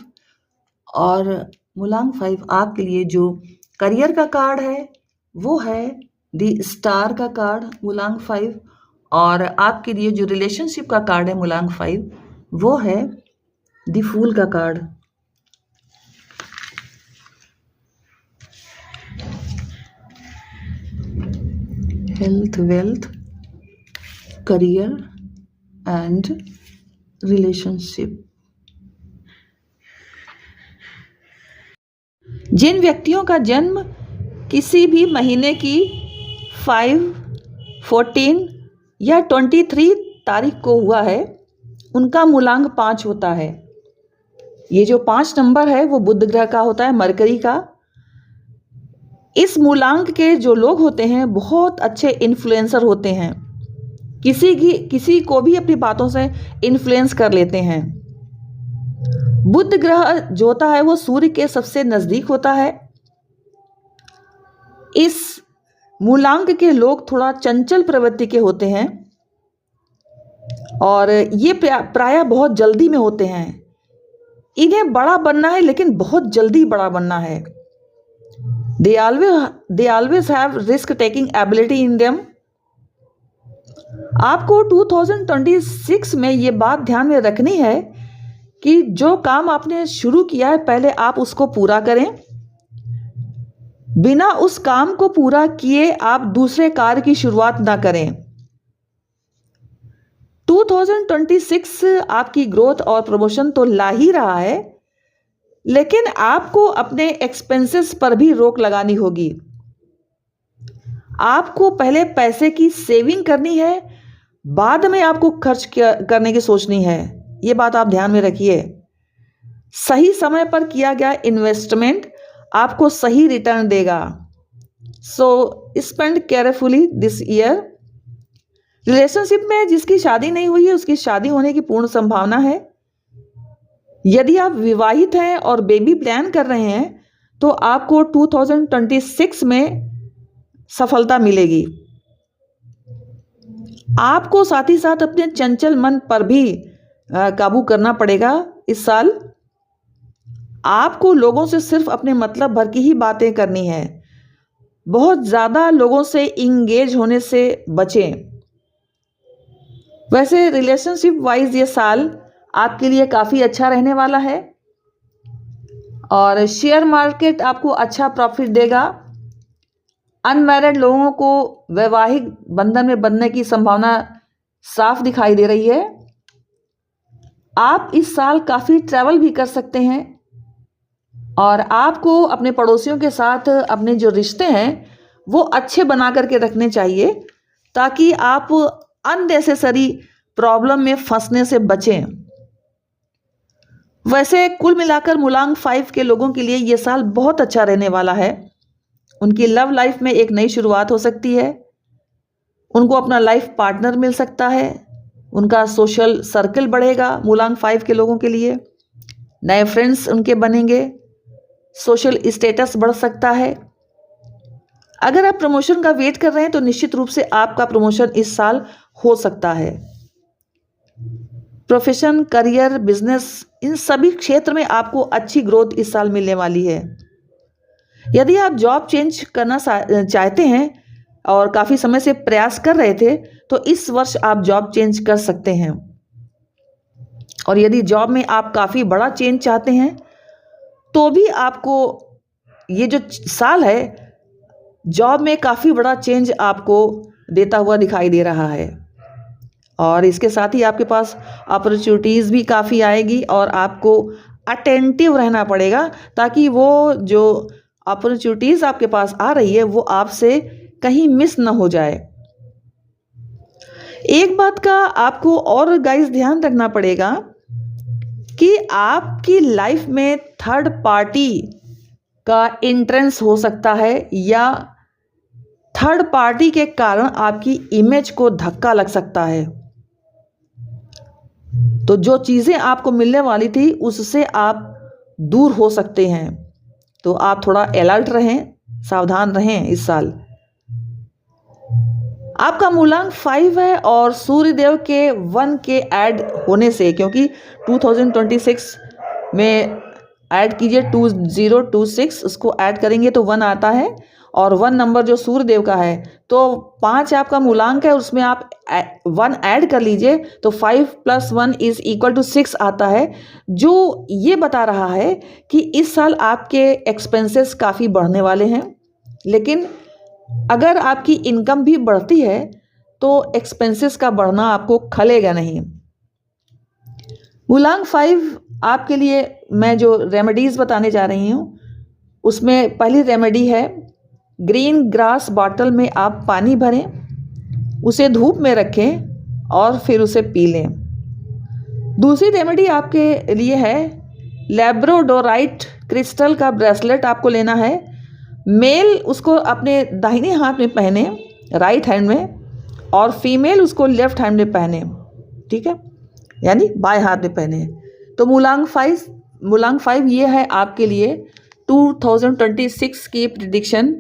और मूलांक 5 आपके लिए जो करियर का कार्ड है वो है द स्टार का कार्ड मूलांक 5, और आपके लिए जो रिलेशनशिप का कार्ड है मूलांक 5 वो है द फूल का card. Health, wealth, career and relationship. जिन व्यक्तियों का जन्म किसी भी महीने की 5, 14 या 23 तारीख को हुआ है उनका मूलांक 5 होता है। ये जो 5 नंबर है वो बुध ग्रह का होता है, मरकरी का। इस मूलांक के जो लोग होते हैं बहुत अच्छे इन्फ्लुएंसर होते हैं, किसी को भी अपनी बातों से इन्फ्लुएंस कर लेते हैं। बुध ग्रह जो होता है वो सूर्य के सबसे नजदीक होता है। इस मूलांक के लोग थोड़ा चंचल प्रवृत्ति के होते हैं, और ये प्रायः बहुत जल्दी में होते हैं। इन्हें बड़ा बनना है लेकिन बहुत जल्दी बड़ा बनना है। They always have risk taking ability in them. आपको 2026 में ये बात ध्यान में रखनी है कि जो काम आपने शुरू किया है पहले आप उसको पूरा करें। बिना उस काम को पूरा किए आप दूसरे कार्य की शुरुआत ना करें। 2026 आपकी ग्रोथ और प्रमोशन तो ला ही रहा है, लेकिन आपको अपने एक्सपेंसेस पर भी रोक लगानी होगी। आपको पहले पैसे की सेविंग करनी है, बाद में आपको खर्च करने की सोचनी है। ये बात आप ध्यान में रखिए। सही समय पर किया गया इन्वेस्टमेंट आपको सही रिटर्न देगा। So spend carefully this year. Relationship में जिसकी शादी नहीं हुई है उसकी शादी होने की पूर्ण संभावना है। यदि आप विवाहित हैं और बेबी प्लान कर रहे हैं तो आपको 2026 में सफलता मिलेगी। आपको साथ ही साथ अपने चंचल मन पर भी काबू करना पड़ेगा। इस साल आपको लोगों से सिर्फ अपने मतलब भर की ही बातें करनी है। बहुत ज़्यादा लोगों से इंगेज होने से बचें। वैसे रिलेशनशिप वाइज ये साल आपके लिए काफ़ी अच्छा रहने वाला है और शेयर मार्केट आपको अच्छा प्रॉफिट देगा। अनमैरिड लोगों को वैवाहिक बंधन में बंधने की संभावना साफ दिखाई दे रही है। आप इस साल काफ़ी ट्रैवल भी कर सकते हैं और आपको अपने पड़ोसियों के साथ अपने जो रिश्ते हैं वो अच्छे बना करके रखने चाहिए ताकि आप अननेसेसरी प्रॉब्लम में फंसने से बचें। वैसे कुल मिलाकर मूलांक 5 के लोगों के लिए ये साल बहुत अच्छा रहने वाला है। उनकी लव लाइफ में एक नई शुरुआत हो सकती है, उनको अपना लाइफ पार्टनर मिल सकता है, उनका सोशल सर्कल बढ़ेगा। मूलांक 5 के लोगों के लिए नए फ्रेंड्स उनके बनेंगे, सोशल स्टेटस बढ़ सकता है। अगर आप प्रमोशन का वेट कर रहे हैं तो निश्चित रूप से आपका प्रमोशन इस साल हो सकता है। प्रोफेशन, करियर, बिजनेस, इन सभी क्षेत्र में आपको अच्छी ग्रोथ इस साल मिलने वाली है। यदि आप जॉब चेंज करना चाहते हैं और काफ़ी समय से प्रयास कर रहे थे तो इस वर्ष आप जॉब चेंज कर सकते हैं। और यदि जॉब में आप काफ़ी बड़ा चेंज चाहते हैं तो भी आपको ये जो साल है जॉब में काफ़ी बड़ा चेंज आपको देता हुआ दिखाई दे रहा है। और इसके साथ ही आपके पास अपॉर्चुनिटीज़ भी काफ़ी आएगी और आपको अटेंटिव रहना पड़ेगा ताकि वो जो अपॉर्चुनिटीज़ आपके पास आ रही है वो आपसे कहीं मिस ना हो जाए। एक बात का आपको और गाइस ध्यान रखना पड़ेगा कि आपकी लाइफ में थर्ड पार्टी का एंट्रेंस हो सकता है या थर्ड पार्टी के कारण आपकी इमेज को धक्का लग सकता है। तो जो चीज़ें आपको मिलने वाली थी उससे आप दूर हो सकते हैं। तो आप थोड़ा अलर्ट रहें, सावधान रहें। इस साल आपका मूलांक 5 है और सूर्यदेव के 1 के ऐड होने से, क्योंकि 2026 में ऐड कीजिए 2026, उसको ऐड करेंगे तो 1 आता है और 1 नंबर जो सूर्यदेव का है तो 5 आपका मूलांक है, उसमें आप 1 ऐड कर लीजिए तो 5 + 1 = 6 आता है, जो ये बता रहा है कि इस साल आपके एक्सपेंसेस काफ़ी बढ़ने वाले हैं। लेकिन अगर आपकी इनकम भी बढ़ती है तो एक्सपेंसेस का बढ़ना आपको खलेगा नहीं। मूलांक 5 आपके लिए मैं जो रेमेडीज़ बताने जा रही हूँ उसमें पहली रेमेडी है ग्रीन ग्रास बॉटल में आप पानी भरें, उसे धूप में रखें और फिर उसे पी लें। दूसरी रेमेडी आपके लिए है लैब्राडोराइट क्रिस्टल का ब्रेसलेट आपको लेना है। मेल उसको अपने दाहिने हाथ में पहने, राइट हैंड में, और फीमेल उसको लेफ्ट हैंड में पहने, ठीक है, यानी बाएं हाथ में पहने। तो मूलांक 5 ये है आपके लिए 2026 की प्रिडिक्शन।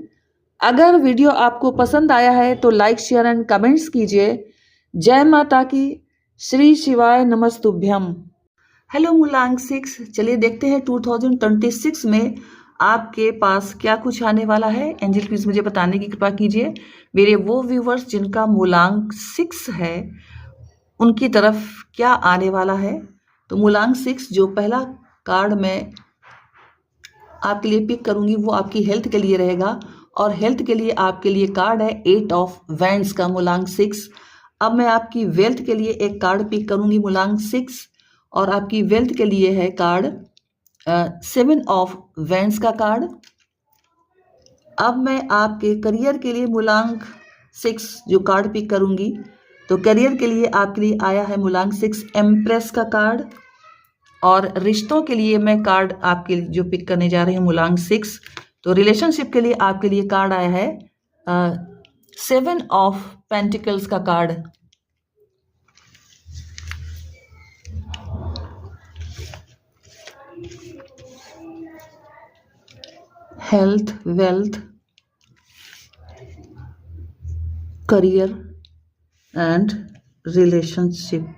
अगर वीडियो आपको पसंद आया है तो लाइक, शेयर एंड कमेंट्स कीजिए। जय माता की, श्री शिवाय नमस्तुभ्यम। हेलो मूलांक 6, चलिए देखते हैं 2026 में आपके पास क्या कुछ आने वाला है। एंजल प्लीज मुझे बताने की कृपा कीजिए। मेरे वो व्यूवर्स जिनका मूलांक 6 है उनकी तरफ क्या आने वाला है। तो मूलांक 6 जो पहला कार्ड मैं आपके लिए पिक करूंगी वो आपकी हेल्थ के लिए रहेगा, और हेल्थ के लिए आपके लिए कार्ड है 8 ऑफ वैंड्स का मूलांक 6। अब मैं आपकी वेल्थ के लिए एक कार्ड पिक करूंगी मूलांक 6, और आपकी वेल्थ के लिए है कार्ड 7 ऑफ वैंड्स का कार्ड। अब मैं आपके करियर के लिए मूलांक 6 जो कार्ड पिक करूंगी, तो करियर के लिए आपके लिए आया है मूलांक 6 एम्प्रेस का कार्ड, और रिश्तों के लिए मैं कार्ड आपके जो पिक करने जा रहे हैं मूलांक 6, तो रिलेशनशिप के लिए आपके लिए कार्ड आया है 7 ऑफ पेंटिकल्स का card. Health, wealth, career and relationship.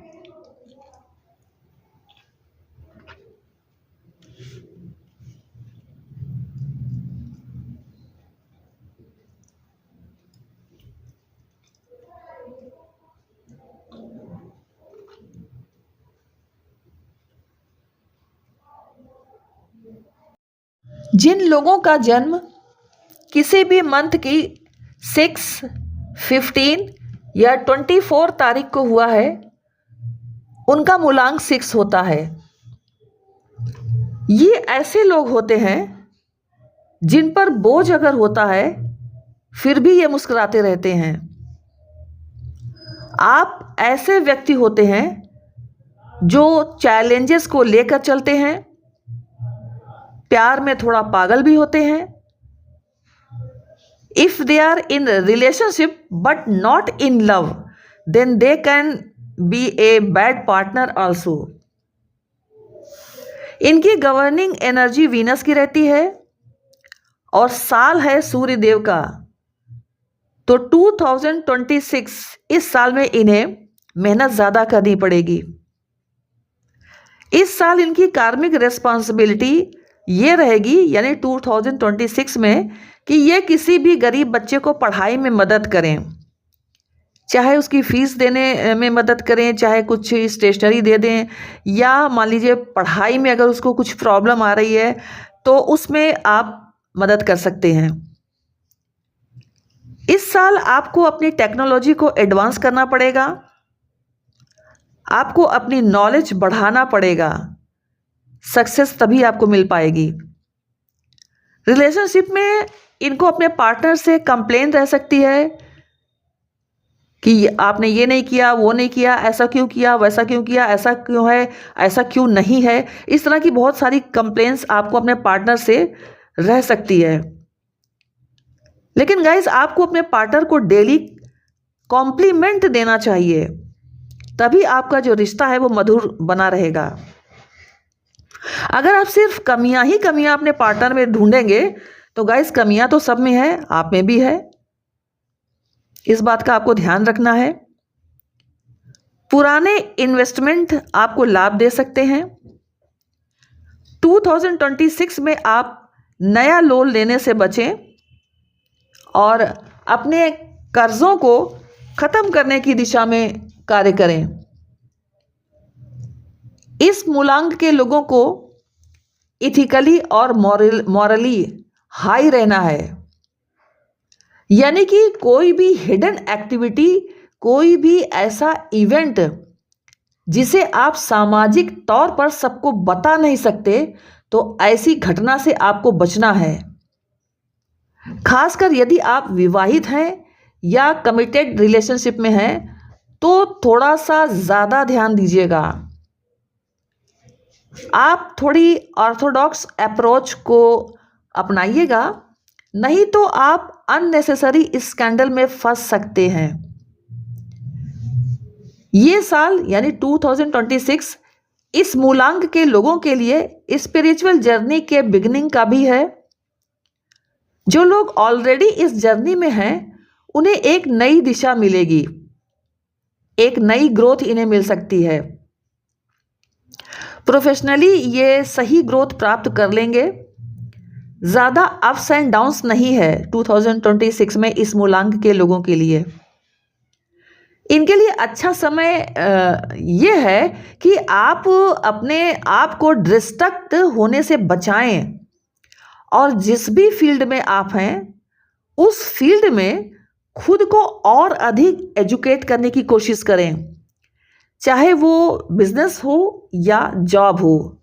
जिन लोगों का जन्म किसी भी मंथ की 6, 15 या 24 तारीख को हुआ है, उनका मूलांक 6 होता है। ये ऐसे लोग होते हैं जिन पर बोझ अगर होता है फिर भी ये मुस्कुराते रहते हैं। आप ऐसे व्यक्ति होते हैं जो चैलेंजेस को लेकर चलते हैं, प्यार में थोड़ा पागल भी होते हैं। If they are in relationship but not in love, then they can be a bad partner also. इनकी गवर्निंग एनर्जी वीनस की रहती है, और साल है सूर्य देव का। तो 2026 इस साल में इन्हें मेहनत ज्यादा करनी पड़ेगी। इस साल इनकी कार्मिक रिस्पॉन्सिबिलिटी ये रहेगी, यानी 2026 में, कि ये किसी भी गरीब बच्चे को पढ़ाई में मदद करें, चाहे उसकी फीस देने में मदद करें, चाहे कुछ स्टेशनरी दे दें, या मान लीजिए पढ़ाई में अगर उसको कुछ प्रॉब्लम आ रही है तो उसमें आप मदद कर सकते हैं। इस साल आपको अपनी टेक्नोलॉजी को एडवांस करना पड़ेगा, आपको अपनी नॉलेज बढ़ाना पड़ेगा, सक्सेस तभी आपको मिल पाएगी। रिलेशनशिप में इनको अपने पार्टनर से कंप्लेन रह सकती है कि आपने ये नहीं किया, वो नहीं किया, ऐसा क्यों किया, वैसा क्यों किया, ऐसा क्यों है, ऐसा क्यों नहीं है। इस तरह की बहुत सारी कंप्लेंट्स आपको अपने पार्टनर से रह सकती है। लेकिन गाइस, आपको अपने पार्टनर को डेली कॉम्प्लीमेंट देना चाहिए, तभी आपका जो रिश्ता है वो मधुर बना रहेगा। अगर आप सिर्फ कमियां ही कमियां अपने पार्टनर में ढूंढेंगे तो गाइस, कमियां तो सब में है, आप में भी है। इस बात का आपको ध्यान रखना है। पुराने इन्वेस्टमेंट आपको लाभ दे सकते हैं। 2026 में आप नया लोन लेने से बचें और अपने कर्जों को खत्म करने की दिशा में कार्य करें। इस मूलांक के लोगों को इथिकली और मॉरली हाई रहना है, यानी कि कोई भी हिडन एक्टिविटी, कोई भी ऐसा इवेंट जिसे आप सामाजिक तौर पर सबको बता नहीं सकते, तो ऐसी घटना से आपको बचना है। खासकर यदि आप विवाहित हैं या कमिटेड रिलेशनशिप में हैं तो थोड़ा सा ज़्यादा ध्यान दीजिएगा। आप थोड़ी ऑर्थोडॉक्स अप्रोच को अपनाइएगा, नहीं तो आप अननेसेसरी स्कैंडल में फंस सकते हैं। ये साल यानी 2026 इस मूलांक के लोगों के लिए स्पिरिचुअल जर्नी के बिगिनिंग का भी है। जो लोग ऑलरेडी इस जर्नी में हैं उन्हें एक नई दिशा मिलेगी, एक नई ग्रोथ इन्हें मिल सकती है। प्रोफेशनली ये सही ग्रोथ प्राप्त कर लेंगे। ज़्यादा अप्स एंड डाउन्स नहीं है 2026 में इस मूलांक के लोगों के लिए। इनके लिए अच्छा समय ये है कि आप अपने आप को डिस्ट्रैक्ट होने से बचाएं और जिस भी फील्ड में आप हैं उस फील्ड में खुद को और अधिक एजुकेट करने की कोशिश करें, चाहे वो बिजनेस हो या जॉब हो।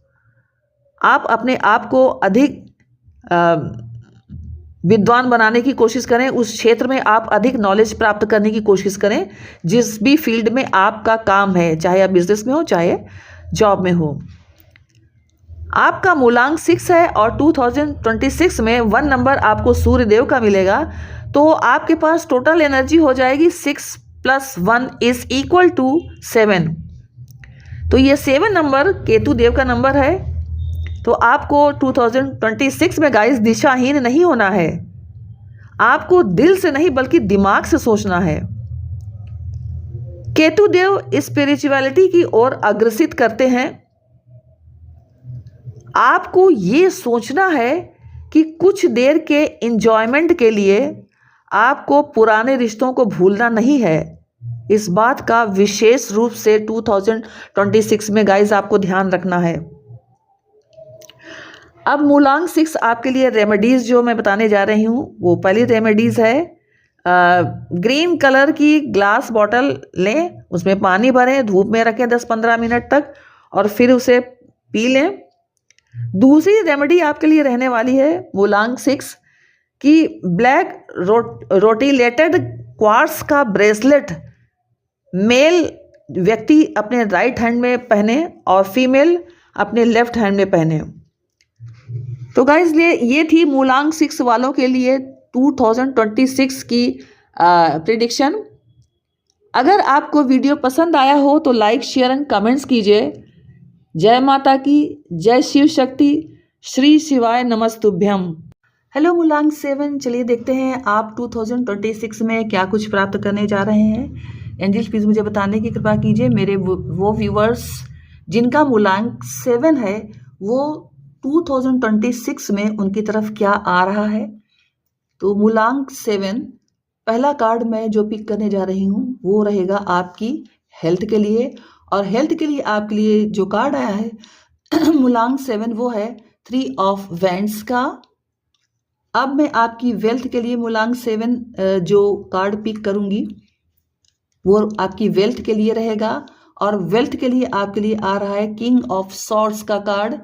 आप अपने आप को अधिक विद्वान बनाने की कोशिश करें, उस क्षेत्र में आप अधिक नॉलेज प्राप्त करने की कोशिश करें जिस भी फील्ड में आपका काम है, चाहे आप बिजनेस में हो चाहे जॉब में हो। आपका मूलांक 6 है और 2026 में 1 नंबर आपको सूर्यदेव का मिलेगा, तो आपके पास टोटल एनर्जी हो जाएगी 6 + 1 = 7। तो ये 7 नंबर केतु देव का नंबर है। तो आपको 2026 में गाइस दिशाहीन नहीं होना है, आपको दिल से नहीं बल्कि दिमाग से सोचना है। केतु देव स्पिरिचुअलिटी की ओर अग्रसित करते हैं। आपको ये सोचना है कि कुछ देर के एंजॉयमेंट के लिए आपको पुराने रिश्तों को भूलना नहीं है। इस बात का विशेष रूप से 2026 में गाइस आपको ध्यान रखना है। अब मूलांक 6 आपके लिए रेमेडीज़ जो मैं बताने जा रही हूँ, वो पहली रेमेडीज़ है ग्रीन कलर की ग्लास बॉटल लें, उसमें पानी भरें, धूप में रखें 10-15 मिनट तक और फिर उसे पी लें। दूसरी रेमेडी आपके लिए रहने वाली है मूलांक 6 की ब्लैक रोटिलेटेड क्वार्ट्स का ब्रेसलेट मेल व्यक्ति अपने राइट हैंड में पहने और फीमेल अपने लेफ्ट हैंड में पहने। तो गाइस ये थी मूलांक 6 वालों के लिए 2026 की प्रेडिक्शन। अगर आपको वीडियो पसंद आया हो तो लाइक, शेयर एंड कमेंट्स कीजिए। जय माता की, जय शिव शक्ति, श्री शिवाय नमस्तुभ्यम। हेलो मूलांक 7, चलिए देखते हैं आप 2026 में क्या कुछ प्राप्त करने जा रहे हैं। एंजल्स प्लीज़ मुझे बताने की कृपा कीजिए। मेरे वो व्यूवर्स जिनका मूलांक 7 है वो 2026 में उनकी तरफ क्या आ रहा है। तो मूलांक 7 पहला कार्ड मैं जो पिक करने जा रही हूँ वो रहेगा आपकी हेल्थ के लिए, और हेल्थ के लिए आपके लिए जो कार्ड आया है मूलांक 7 वो है 3 ऑफ वैंड्स का। अब मैं आपकी वेल्थ के लिए मूलांक 7 जो कार्ड पिक करूंगी वो आपकी वेल्थ के लिए रहेगा, और वेल्थ के लिए आपके लिए आ रहा है किंग ऑफ सॉर्ड्स का कार्ड।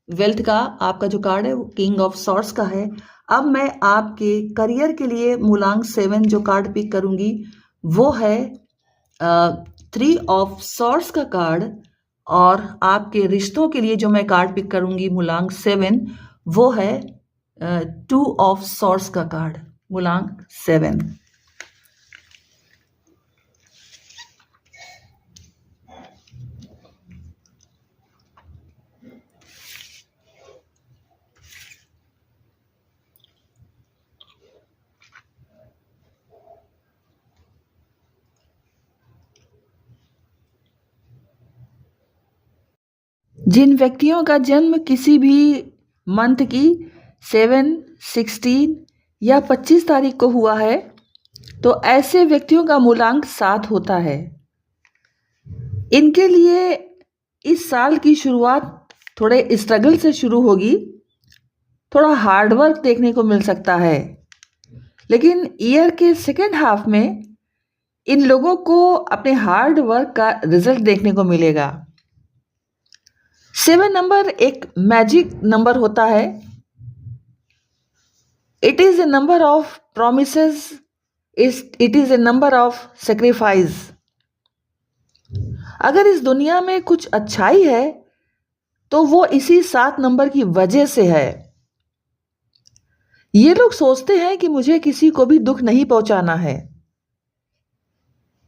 वेल्थ का आपका जो कार्ड है वो किंग ऑफ सॉर्ड्स का है। अब मैं आपके करियर के लिए मूलांक 7 जो कार्ड पिक करूंगी वो है 3 ऑफ सॉर्ड्स का कार्ड, और आपके रिश्तों के लिए जो मैं कार्ड पिक करूंगी मूलांक 7 वो है 2 ऑफ सॉर्ड्स का कार्ड मूलांक 7। जिन व्यक्तियों का जन्म किसी भी मंथ की 7, 16 या 25 तारीख को हुआ है तो ऐसे व्यक्तियों का मूलांक 7 होता है। इनके लिए इस साल की शुरुआत थोड़े स्ट्रगल से शुरू होगी, थोड़ा हार्ड वर्क देखने को मिल सकता है, लेकिन ईयर के सेकेंड हाफ में इन लोगों को अपने हार्ड वर्क का रिजल्ट देखने को मिलेगा। 7 नंबर एक मैजिक नंबर होता है। It is a number of promises, it is a number of sacrifice. अगर इस दुनिया में कुछ अच्छाई है तो वो इसी 7 नंबर की वजह से है। ये लोग सोचते हैं कि मुझे किसी को भी दुख नहीं पहुंचाना है,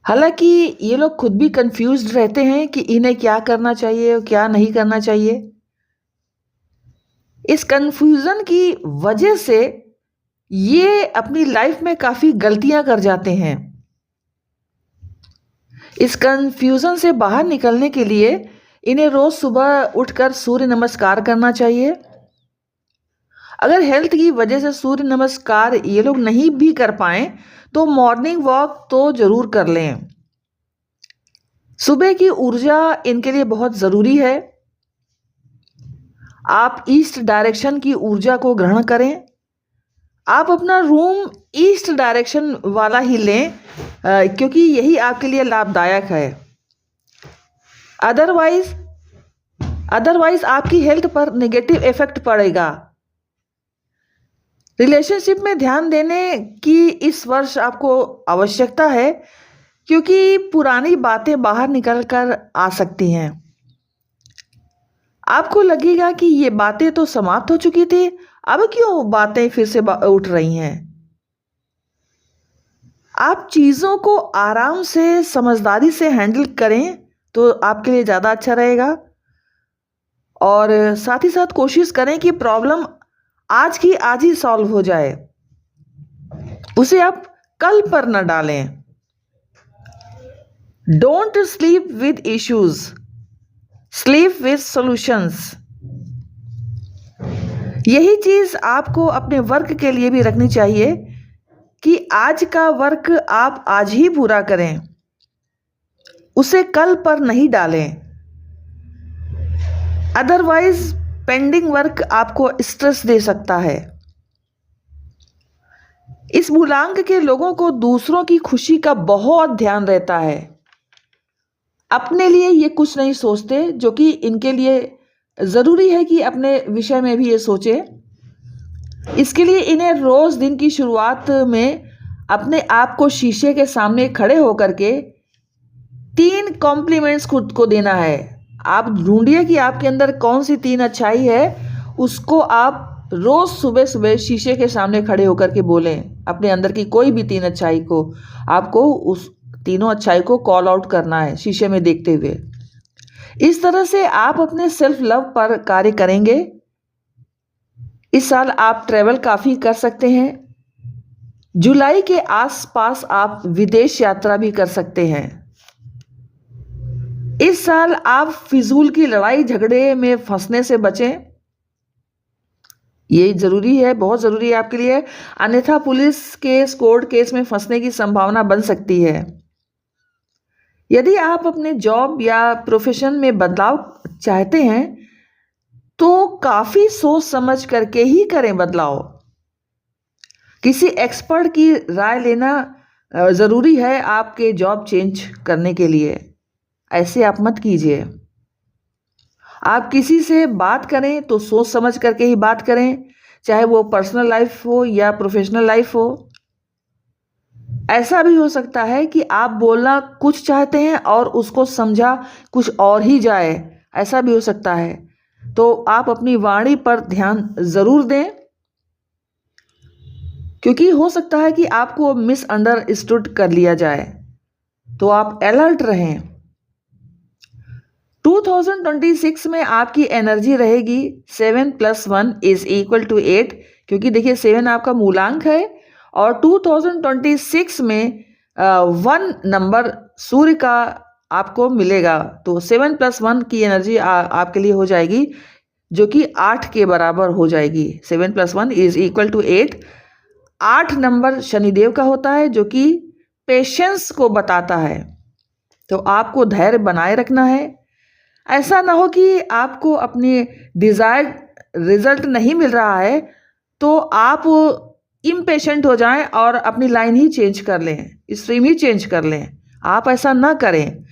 हालांकि ये लोग खुद भी कंफ्यूज्ड रहते हैं कि इन्हें क्या करना चाहिए और क्या नहीं करना चाहिए। इस कंफ्यूजन की वजह से ये अपनी लाइफ में काफ़ी गलतियां कर जाते हैं। इस कंफ्यूजन से बाहर निकलने के लिए इन्हें रोज़ सुबह उठकर सूर्य नमस्कार करना चाहिए। अगर हेल्थ की वजह से सूर्य नमस्कार ये लोग नहीं भी कर पाएं तो मॉर्निंग वॉक तो ज़रूर कर लें। सुबह की ऊर्जा इनके लिए बहुत ज़रूरी है। आप ईस्ट डायरेक्शन की ऊर्जा को ग्रहण करें। आप अपना रूम ईस्ट डायरेक्शन वाला ही लें, क्योंकि यही आपके लिए लाभदायक है। अदरवाइज आपकी हेल्थ पर नेगेटिव इफेक्ट पड़ेगा। रिलेशनशिप में ध्यान देने की इस वर्ष आपको आवश्यकता है, क्योंकि पुरानी बातें बाहर निकल कर आ सकती हैं। आपको लगेगा कि ये बातें तो समाप्त हो चुकी थी, अब क्यों बातें फिर से उठ रही हैं। आप चीज़ों को आराम से, समझदारी से हैंडल करें तो आपके लिए ज़्यादा अच्छा रहेगा। और साथ ही साथ कोशिश करें कि प्रॉब्लम आज की आज ही सॉल्व हो जाए, उसे आप कल पर न डालें। Don't sleep with issues, sleep with solutions. यही चीज आपको अपने वर्क के लिए भी रखनी चाहिए कि आज का वर्क आप आज ही पूरा करें, उसे कल पर नहीं डालें। अदरवाइज पेंडिंग वर्क आपको स्ट्रेस दे सकता है। इस मूलांक के लोगों को दूसरों की खुशी का बहुत ध्यान रहता है। अपने लिए ये कुछ नहीं सोचते, जो कि इनके लिए ज़रूरी है कि अपने विषय में भी ये सोचें। इसके लिए इन्हें रोज़ दिन की शुरुआत में अपने आप को शीशे के सामने खड़े होकर के 3 कॉम्प्लीमेंट्स खुद को देना है। आप ढूंढिए कि आपके अंदर कौन सी 3 अच्छाई है, उसको आप रोज़ सुबह सुबह शीशे के सामने खड़े होकर के बोलें। अपने अंदर की कोई भी 3 अच्छाई को आपको, उस तीनों अच्छाई को कॉल आउट करना है शीशे में देखते हुए। इस तरह से आप अपने सेल्फ लव पर कार्य करेंगे। इस साल आप ट्रैवल काफ़ी कर सकते हैं। जुलाई के आसपास आप विदेश यात्रा भी कर सकते हैं। इस साल आप फिजूल की लड़ाई झगड़े में फंसने से बचें, ये जरूरी है, बहुत जरूरी है आपके लिए। अन्यथा पुलिस केस, कोर्ट केस में फंसने की संभावना बन सकती है। यदि आप अपने जॉब या प्रोफेशन में बदलाव चाहते हैं तो काफी सोच समझ करके ही करें बदलाव। किसी एक्सपर्ट की राय लेना जरूरी है आपके जॉब चेंज करने के लिए। ऐसे आप मत कीजिए। आप किसी से बात करें तो सोच समझ करके ही बात करें, चाहे वो पर्सनल लाइफ हो या प्रोफेशनल लाइफ हो। ऐसा भी हो सकता है कि आप बोलना कुछ चाहते हैं और उसको समझा कुछ और ही जाए, ऐसा भी हो सकता है। तो आप अपनी वाणी पर ध्यान जरूर दें, क्योंकि हो सकता है कि आपको मिसअंडरस्टूड कर लिया जाए। तो आप अलर्ट रहें। 2026 में आपकी एनर्जी रहेगी 7 + 1 = 8, क्योंकि देखिए 7 आपका मूलांक है और 2026 में 1 नंबर सूर्य का आपको मिलेगा। तो 7 + 1 की एनर्जी आपके लिए हो जाएगी, जो कि 8 के बराबर हो जाएगी। 7 + 1 = 8। 8 नंबर शनिदेव का होता है, जो कि पेशेंस को बताता है। तो आपको धैर्य बनाए रखना है। ऐसा ना हो कि आपको अपनी डिजायर्ड रिजल्ट नहीं मिल रहा है तो आप इम्पेशेंट हो जाएं और अपनी लाइन ही चेंज कर लें, स्ट्रीम ही चेंज कर लें। आप ऐसा ना करें,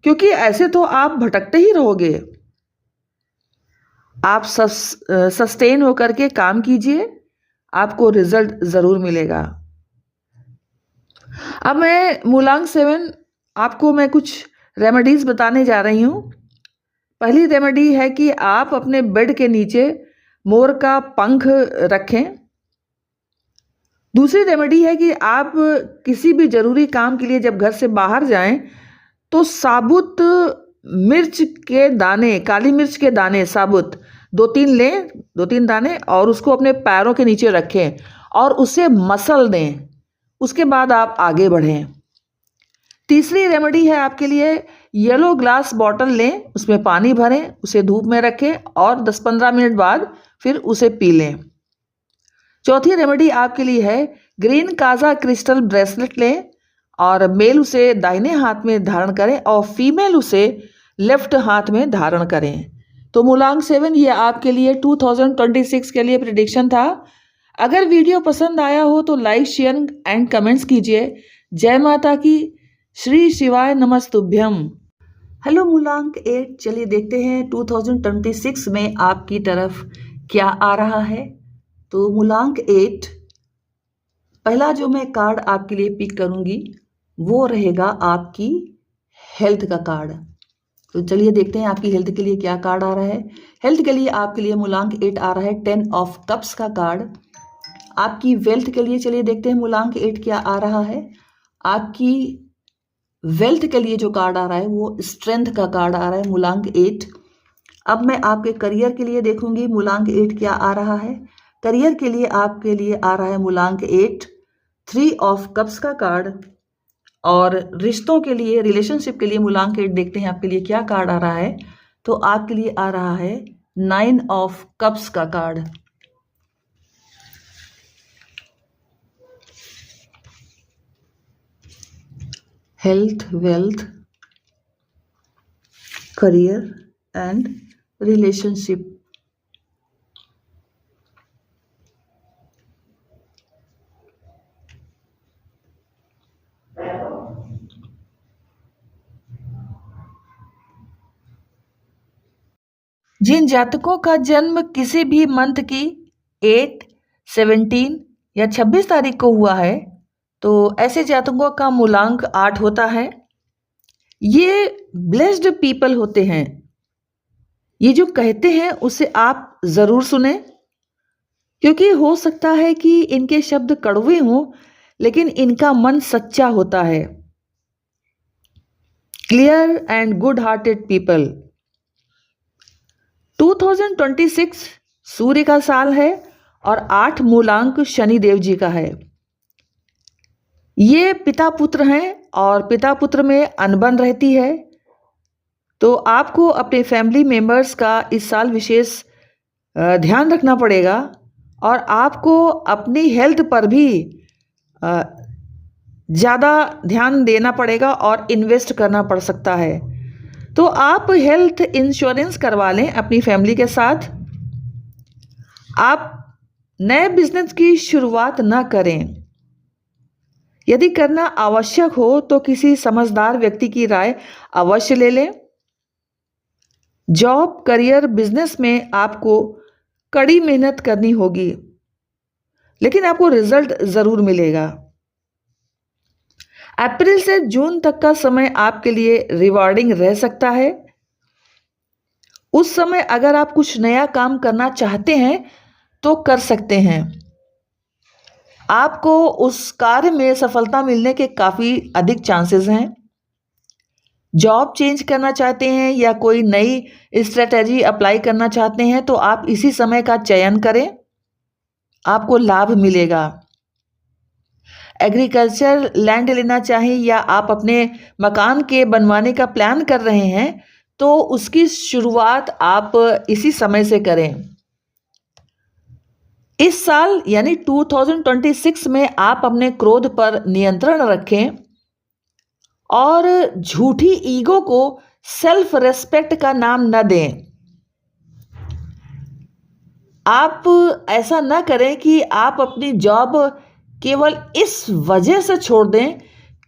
क्योंकि ऐसे तो आप भटकते ही रहोगे। आप सस्टेन होकर के काम कीजिए, आपको रिजल्ट जरूर मिलेगा। अब मैं मूलांक 7 आपको मैं कुछ रेमेडीज बताने जा रही हूँ। पहली रेमेडी है कि आप अपने बेड के नीचे मोर का पंख रखें। दूसरी रेमेडी है कि आप किसी भी जरूरी काम के लिए जब घर से बाहर जाएं तो साबुत मिर्च के दाने, काली मिर्च के दाने साबुत 2-3 लें, 2-3 दाने, और उसको अपने पैरों के नीचे रखें और उसे मसल दें। उसके बाद आप आगे बढ़ें। तीसरी रेमेडी है आपके लिए, येलो ग्लास बॉटल लें, उसमें पानी भरें, उसे धूप में रखें और 10-15 मिनट बाद फिर उसे पी लें। चौथी रेमेडी आपके लिए है, ग्रीन काजा क्रिस्टल ब्रेसलेट लें और मेल उसे दाहिने हाथ में धारण करें और फीमेल उसे लेफ्ट हाथ में धारण करें। तो मूलांक 7 ये आपके लिए 2026 के लिए प्रिडिक्शन था। अगर वीडियो पसंद आया हो तो लाइक शेयर एंड कमेंट्स कीजिए। जय माता की, श्री शिवाय नमस्तुभ्यम। हेलो मूलांक 8, चलिए देखते हैं 2026 में आपकी तरफ क्या आ रहा है। तो मूलांक 8, पहला जो मैं कार्ड आपके लिए पिक करूंगी वो रहेगा आपकी हेल्थ का कार्ड। तो चलिए देखते हैं आपकी हेल्थ के लिए क्या कार्ड आ रहा है। हेल्थ के लिए आपके लिए मूलांक 8 आ रहा है 10 ऑफ कप्स का कार्ड। आपकी वेल्थ के लिए चलिए देखते हैं मूलांक 8 क्या आ रहा है। आपकी वेल्थ के लिए जो कार्ड आ रहा है वो स्ट्रेंथ का कार्ड आ रहा है मूलांक 8। अब मैं आपके करियर के लिए देखूंगी मूलांक 8 क्या आ रहा है। करियर के लिए आपके लिए आ रहा है मूलांक 8 3 ऑफ कप्स का कार्ड। और रिश्तों के लिए, रिलेशनशिप के लिए मूलांक 8 देखते हैं आपके लिए क्या कार्ड आ रहा है। तो आपके लिए आ रहा है 9 ऑफ कप्स का card. Health, wealth, career and relationship. जिन जातकों का जन्म किसी भी मंथ की 8, 17 या 26 तारीख को हुआ है तो ऐसे जातकों का मूलांक 8 होता है। ये ब्लेस्ड पीपल होते हैं। ये जो कहते हैं उसे आप जरूर सुने, क्योंकि हो सकता है कि इनके शब्द कड़वे हों लेकिन इनका मन सच्चा होता है। Clear and good hearted people. 2026 सूर्य का साल है और 8 मूलांक शनि देव जी का है। ये पिता पुत्र हैं और पिता पुत्र में अनबन रहती है। तो आपको अपने फैमिली मेंबर्स का इस साल विशेष ध्यान रखना पड़ेगा और आपको अपनी हेल्थ पर भी ज़्यादा ध्यान देना पड़ेगा और इन्वेस्ट करना पड़ सकता है। तो आप हेल्थ इंश्योरेंस करवा लें अपनी फैमिली के साथ। आप नए बिजनेस की शुरुआत ना करें। यदि करना आवश्यक हो तो किसी समझदार व्यक्ति की राय अवश्य ले लें। जॉब, करियर, बिजनेस में आपको कड़ी मेहनत करनी होगी लेकिन आपको रिजल्ट जरूर मिलेगा। अप्रैल से जून तक का समय आपके लिए रिवार्डिंग रह सकता है। उस समय अगर आप कुछ नया काम करना चाहते हैं तो कर सकते हैं। आपको उस कार्य में सफलता मिलने के काफी अधिक चांसेस हैं। जॉब चेंज करना चाहते हैं या कोई नई स्ट्रेटेजी अप्लाई करना चाहते हैं तो आप इसी समय का चयन करें, आपको लाभ मिलेगा। एग्रीकल्चर लैंड लेना चाहें या आप अपने मकान के बनवाने का प्लान कर रहे हैं तो उसकी शुरुआत आप इसी समय से करें। इस साल यानी 2026 में आप अपने क्रोध पर नियंत्रण रखें और झूठी ईगो को सेल्फ रेस्पेक्ट का नाम न दें। आप ऐसा न करें कि आप अपनी जॉब केवल इस वजह से छोड़ दें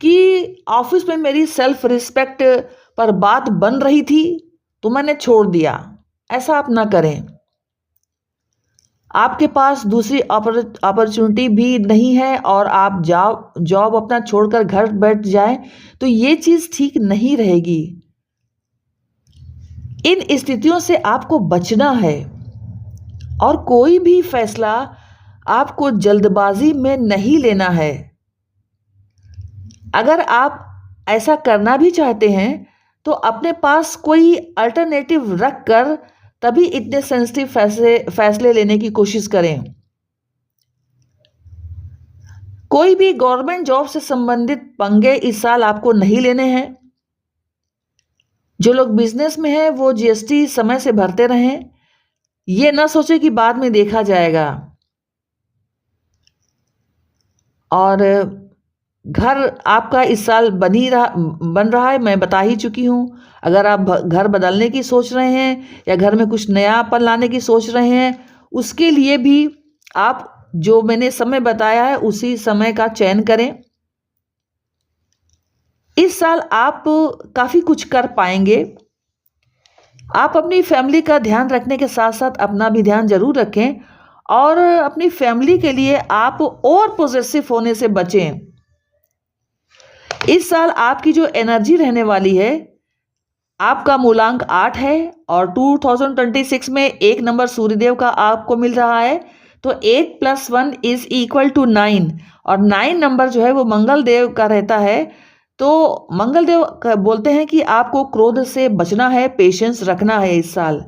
कि ऑफिस में मेरी सेल्फ रिस्पेक्ट पर बात बन रही थी तो मैंने छोड़ दिया। ऐसा आप ना करें। आपके पास दूसरी अपॉर्चुनिटी भी नहीं है और आप जॉब अपना छोड़कर घर बैठ जाएं तो ये चीज ठीक नहीं रहेगी। इन स्थितियों से आपको बचना है और कोई भी फैसला आपको जल्दबाजी में नहीं लेना है। अगर आप ऐसा करना भी चाहते हैं तो अपने पास कोई अल्टरनेटिव रख कर तभी इतने सेंसिटिव फैसले लेने की कोशिश करें। कोई भी गवर्नमेंट जॉब से संबंधित पंगे इस साल आपको नहीं लेने हैं। जो लोग बिजनेस में हैं वो जीएसटी समय से भरते रहें। ये ना सोचे कि बाद में देखा जाएगा। और घर आपका इस साल बन रहा है, मैं बता ही चुकी हूँ। अगर आप घर बदलने की सोच रहे हैं या घर में कुछ नयापन लाने की सोच रहे हैं, उसके लिए भी आप जो मैंने समय बताया है उसी समय का चयन करें। इस साल आप काफ़ी कुछ कर पाएंगे। आप अपनी फैमिली का ध्यान रखने के साथ साथ अपना भी ध्यान जरूर रखें और अपनी फैमिली के लिए आप और पॉजिटिव होने से बचें। इस साल आपकी जो एनर्जी रहने वाली है, आपका मूलांक 8 है और 2026 में 1 नंबर सूर्यदेव का आपको मिल रहा है, तो 8 + 1 = 9 और 9 नंबर जो है वो मंगल देव का रहता है। तो मंगल देव बोलते हैं कि आपको क्रोध से बचना है, पेशेंस रखना है इस साल।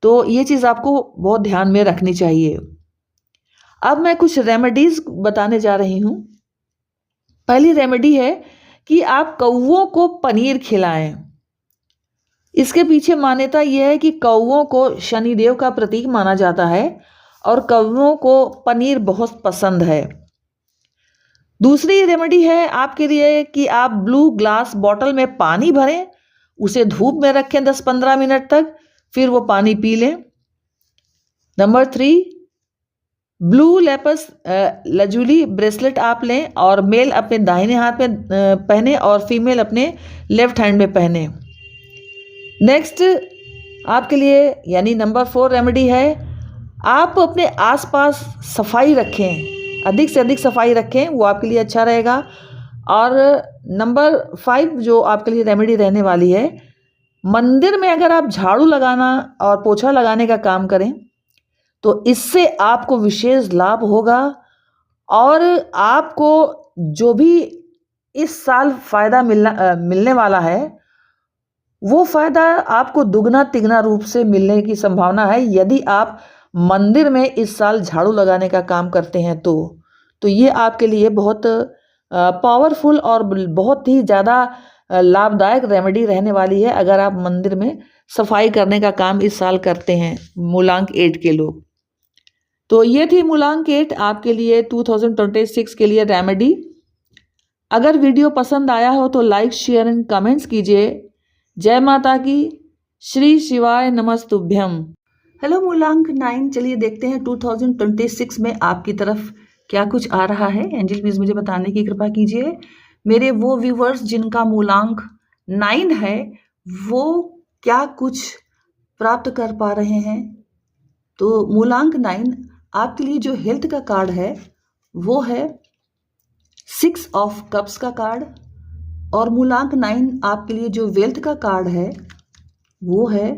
तो ये चीज़ आपको बहुत ध्यान में रखनी चाहिए। अब मैं कुछ रेमेडीज बताने जा रही हूँ। पहली रेमेडी है कि आप कौवों को पनीर खिलाएं। इसके पीछे मान्यता यह है कि कौवों को शनिदेव का प्रतीक माना जाता है और कौवों को पनीर बहुत पसंद है। दूसरी रेमेडी है आपके लिए कि आप ब्लू ग्लास बॉटल में पानी भरें, उसे धूप में रखें 10-15 मिनट तक, फिर वो पानी पी लें। Number 3, blue Lepus lazuli bracelet आप लें और मेल अपने दाहिने हाथ में पहने और फीमेल अपने लेफ्ट हैंड में पहने। नेक्स्ट आपके लिए यानी नंबर 4 रेमेडी है, आप अपने आसपास सफाई रखें, अधिक से अधिक सफाई रखें, वो आपके लिए अच्छा रहेगा। और नंबर 5 जो आपके लिए रेमेडी रहने वाली है, मंदिर में अगर आप झाड़ू लगाना और पोछा लगाने का काम करें तो इससे आपको विशेष लाभ होगा और आपको जो भी इस साल फायदा मिलने वाला है वो फायदा आपको दुगना तिगना रूप से मिलने की संभावना है यदि आप मंदिर में इस साल झाड़ू लगाने का काम करते हैं। तो ये आपके लिए बहुत पावरफुल और बहुत ही ज़्यादा लाभदायक रेमेडी रहने वाली है अगर आप मंदिर में सफाई करने का काम इस साल करते हैं मूलांक 8 के लोग। तो ये थी मूलांक 8 आपके लिए 2026 के लिए रेमेडी। अगर वीडियो पसंद आया हो तो लाइक, शेयर एंड कमेंट्स कीजिए। जय माता की, श्री शिवाय नमस्तुभ्यम। हेलो मूलांक 9, चलिए देखते हैं 2026 में आपकी तरफ क्या कुछ आ रहा है। एंजल प्लीज मुझे बताने की कृपा कीजिए। मेरे वो व्यूवर्स जिनका मूलांक 9 है वो क्या कुछ प्राप्त कर पा रहे हैं। तो मूलांक 9 आपके लिए जो हेल्थ का कार्ड है वो है 6 ऑफ कप्स का कार्ड और मूलांक 9 आपके लिए जो वेल्थ का कार्ड है वो है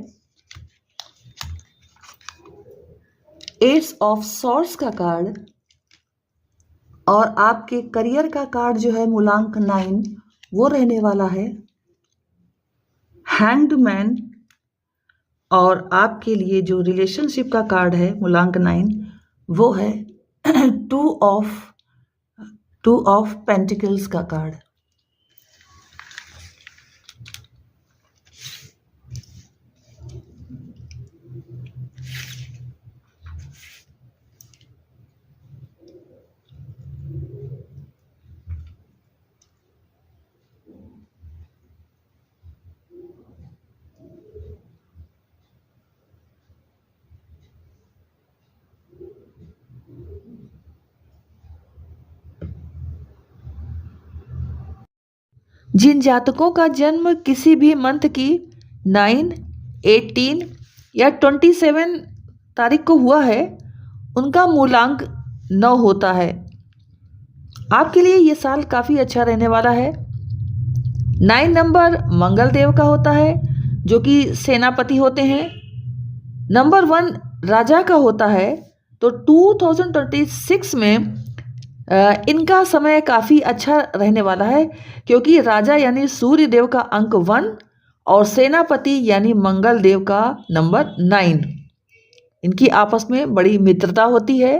8 ऑफ सॉर्ड्स का कार्ड और आपके करियर का कार्ड जो है मूलांक 9 वो रहने वाला है हैंग्ड मैन और आपके लिए जो रिलेशनशिप का कार्ड है मूलांक 9 वो है 2 ऑफ पेंटिकल्स का कार्ड। जिन जातकों का जन्म किसी भी मंथ की 9, 18 या 27 तारीख को हुआ है उनका मूलांक 9 होता है। आपके लिए ये साल काफ़ी अच्छा रहने वाला है। 9 नंबर मंगल देव का होता है जो कि सेनापति होते हैं। नंबर 1 राजा का होता है। तो 2026 में इनका समय काफ़ी अच्छा रहने वाला है क्योंकि राजा यानी सूर्य देव का अंक 1 और सेनापति यानी मंगल देव का नंबर 9, इनकी आपस में बड़ी मित्रता होती है।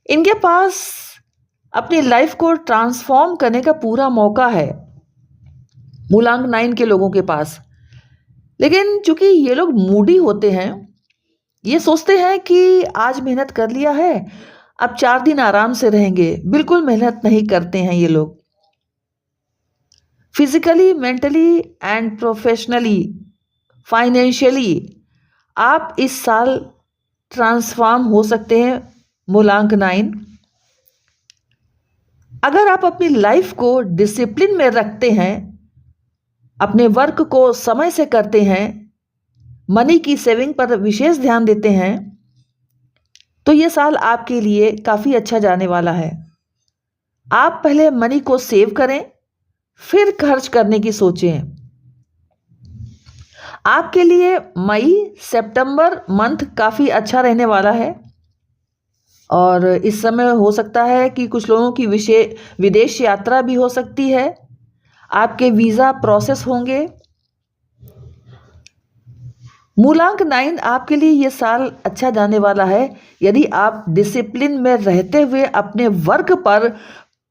इनके पास अपनी लाइफ को ट्रांसफॉर्म करने का पूरा मौका है मूलांक 9 के लोगों के पास। लेकिन चूंकि ये लोग मूडी होते हैं, ये सोचते हैं कि आज मेहनत कर लिया है, अब 4 दिन आराम से रहेंगे, बिल्कुल मेहनत नहीं करते हैं ये लोग। Physically, mentally and professionally, financially आप इस साल ट्रांसफॉर्म हो सकते हैं। मूलांक 9, अगर आप अपनी लाइफ को डिसिप्लिन में रखते हैं, अपने वर्क को समय से करते हैं, मनी की सेविंग पर विशेष ध्यान देते हैं, तो ये साल आपके लिए काफ़ी अच्छा जाने वाला है। आप पहले मनी को सेव करें, फिर खर्च करने की सोचें। आपके लिए मई सितंबर मंथ काफ़ी अच्छा रहने वाला है और इस समय हो सकता है कि कुछ लोगों की विदेश यात्रा भी हो सकती है। आपके वीज़ा प्रोसेस होंगे। मूलांक 9 आपके लिए ये साल अच्छा जाने वाला है यदि आप डिसिप्लिन में रहते हुए अपने वर्क पर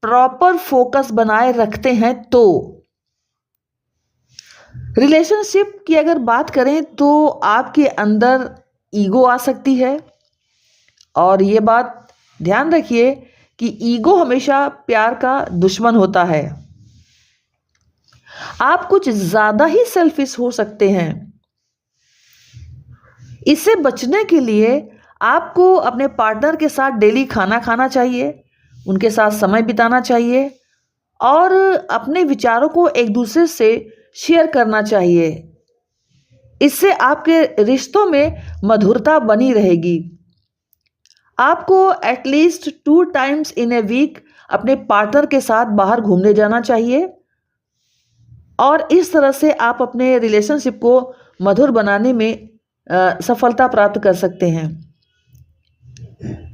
प्रॉपर फोकस बनाए रखते हैं तो। रिलेशनशिप की अगर बात करें तो आपके अंदर ईगो आ सकती है और ये बात ध्यान रखिए कि ईगो हमेशा प्यार का दुश्मन होता है। आप कुछ ज़्यादा ही सेल्फिश हो सकते हैं। इससे बचने के लिए आपको अपने पार्टनर के साथ डेली खाना खाना चाहिए, उनके साथ समय बिताना चाहिए और अपने विचारों को एक दूसरे से शेयर करना चाहिए। इससे आपके रिश्तों में मधुरता बनी रहेगी। आपको at least 2 times in a week अपने पार्टनर के साथ बाहर घूमने जाना चाहिए और इस तरह से आप अपने रिलेशनशिप को मधुर बनाने में सफलता प्राप्त कर सकते हैं।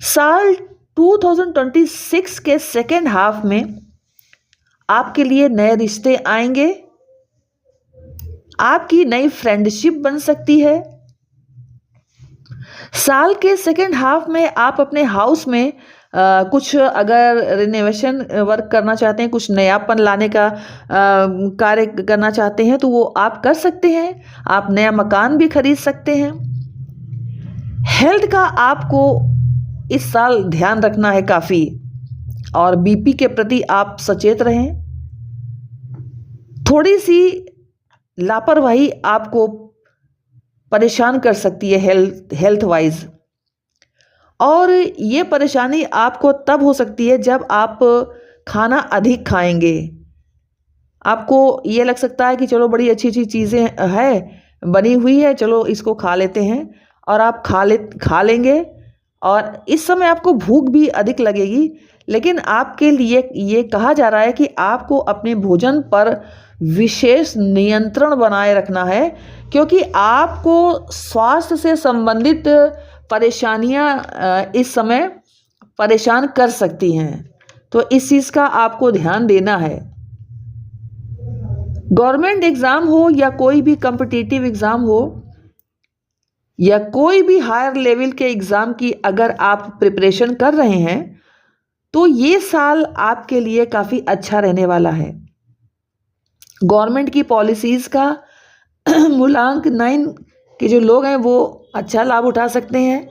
साल 2026 के सेकेंड हाफ में आपके लिए नए रिश्ते आएंगे, आपकी नई फ्रेंडशिप बन सकती है। साल के सेकेंड हाफ में आप अपने हाउस में कुछ अगर रिनोवेशन वर्क करना चाहते हैं, कुछ नयापन लाने का कार्य करना चाहते हैं तो वो आप कर सकते हैं। आप नया मकान भी खरीद सकते हैं। हेल्थ का आपको इस साल ध्यान रखना है काफ़ी और बीपी के प्रति आप सचेत रहें। थोड़ी सी लापरवाही आपको परेशान कर सकती है हेल्थ वाइज और ये परेशानी आपको तब हो सकती है जब आप खाना अधिक खाएंगे। आपको ये लग सकता है कि चलो बड़ी अच्छी अच्छी चीज़ें हैं बनी हुई है, चलो इसको खा लेते हैं और आप खा लेंगे और इस समय आपको भूख भी अधिक लगेगी। लेकिन आपके लिए ये कहा जा रहा है कि आपको अपने भोजन पर विशेष नियंत्रण बनाए रखना है क्योंकि आपको स्वास्थ्य से संबंधित परेशानियां इस समय परेशान कर सकती हैं, तो इस चीज़ का आपको ध्यान देना है। गवर्नमेंट एग्ज़ाम हो या कोई भी कॉम्पिटिटिव एग्ज़ाम हो या कोई भी हायर लेवल के एग्ज़ाम की अगर आप प्रिपरेशन कर रहे हैं तो ये साल आपके लिए काफ़ी अच्छा रहने वाला है। गवर्नमेंट की पॉलिसीज़ का मूलांक 9 के जो लोग हैं वो अच्छा लाभ उठा सकते हैं।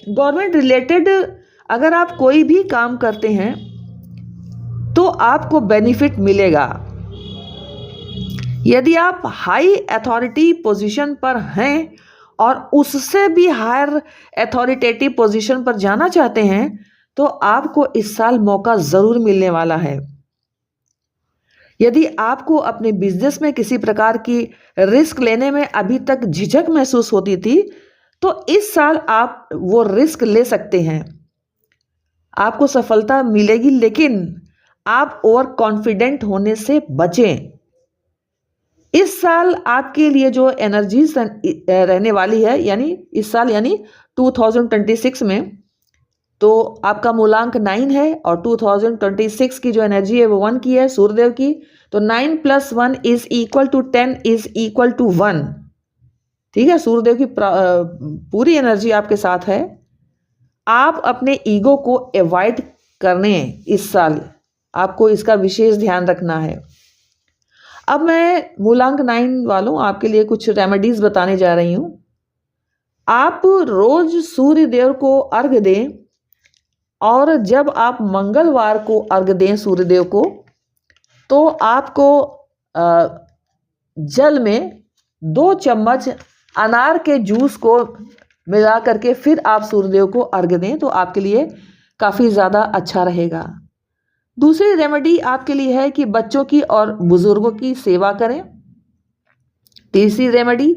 गवर्नमेंट रिलेटेड अगर आप कोई भी काम करते हैं तो आपको बेनिफिट मिलेगा। यदि आप हाई अथॉरिटी पोजीशन पर हैं और उससे भी हायर अथॉरिटेटिव पोजीशन पर जाना चाहते हैं तो आपको इस साल मौका ज़रूर मिलने वाला है। यदि आपको अपने बिजनेस में किसी प्रकार की रिस्क लेने में अभी तक झिझक महसूस होती थी तो इस साल आप वो रिस्क ले सकते हैं, आपको सफलता मिलेगी, लेकिन आप ओवर कॉन्फिडेंट होने से बचें। इस साल आपके लिए जो एनर्जीज रहने वाली है यानी इस साल यानी 2026 में, तो आपका मूलांक 9 है और 2026 की जो एनर्जी है वो 1 की है, सूर्यदेव की। तो 9 + 1 = 10 = 1। ठीक है, सूर्यदेव की पूरी एनर्जी आपके साथ है। आप अपने ईगो को अवॉइड करने इस साल आपको इसका विशेष ध्यान रखना है। अब मैं मूलांक 9 वालों आपके लिए कुछ रेमेडीज बताने जा रही हूँ। आप रोज सूर्य देव को अर्घ दें और जब आप मंगलवार को अर्घ दें सूर्य देव को, तो आपको जल में 2 चम्मच अनार के जूस को मिला करके फिर आप सूर्यदेव को अर्घ दें, तो आपके लिए काफ़ी ज़्यादा अच्छा रहेगा। दूसरी रेमेडी आपके लिए है कि बच्चों की और बुजुर्गों की सेवा करें। तीसरी रेमेडी,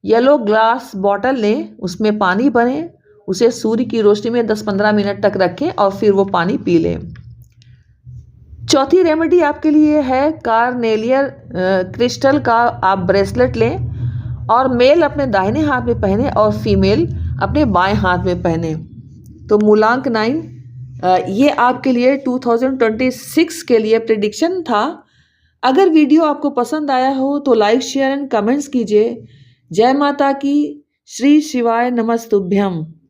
येलो ग्लास बॉटल लें, उसमें पानी भरें, उसे सूर्य की रोशनी में 10-15 मिनट तक रखें और फिर वो पानी पी लें। चौथी रेमेडी आपके लिए है कार्नेलियर क्रिस्टल का आप ब्रेसलेट लें और मेल अपने दाहिने हाथ में पहने और फीमेल अपने बाएं हाथ में पहने। तो मूलांक 9 ये आपके लिए 2026 के लिए प्रेडिक्शन था। अगर वीडियो आपको पसंद आया हो तो लाइक, शेयर एंड कमेंट्स कीजिए। जय माता की, श्री शिवाय नमस्तुभ्यम।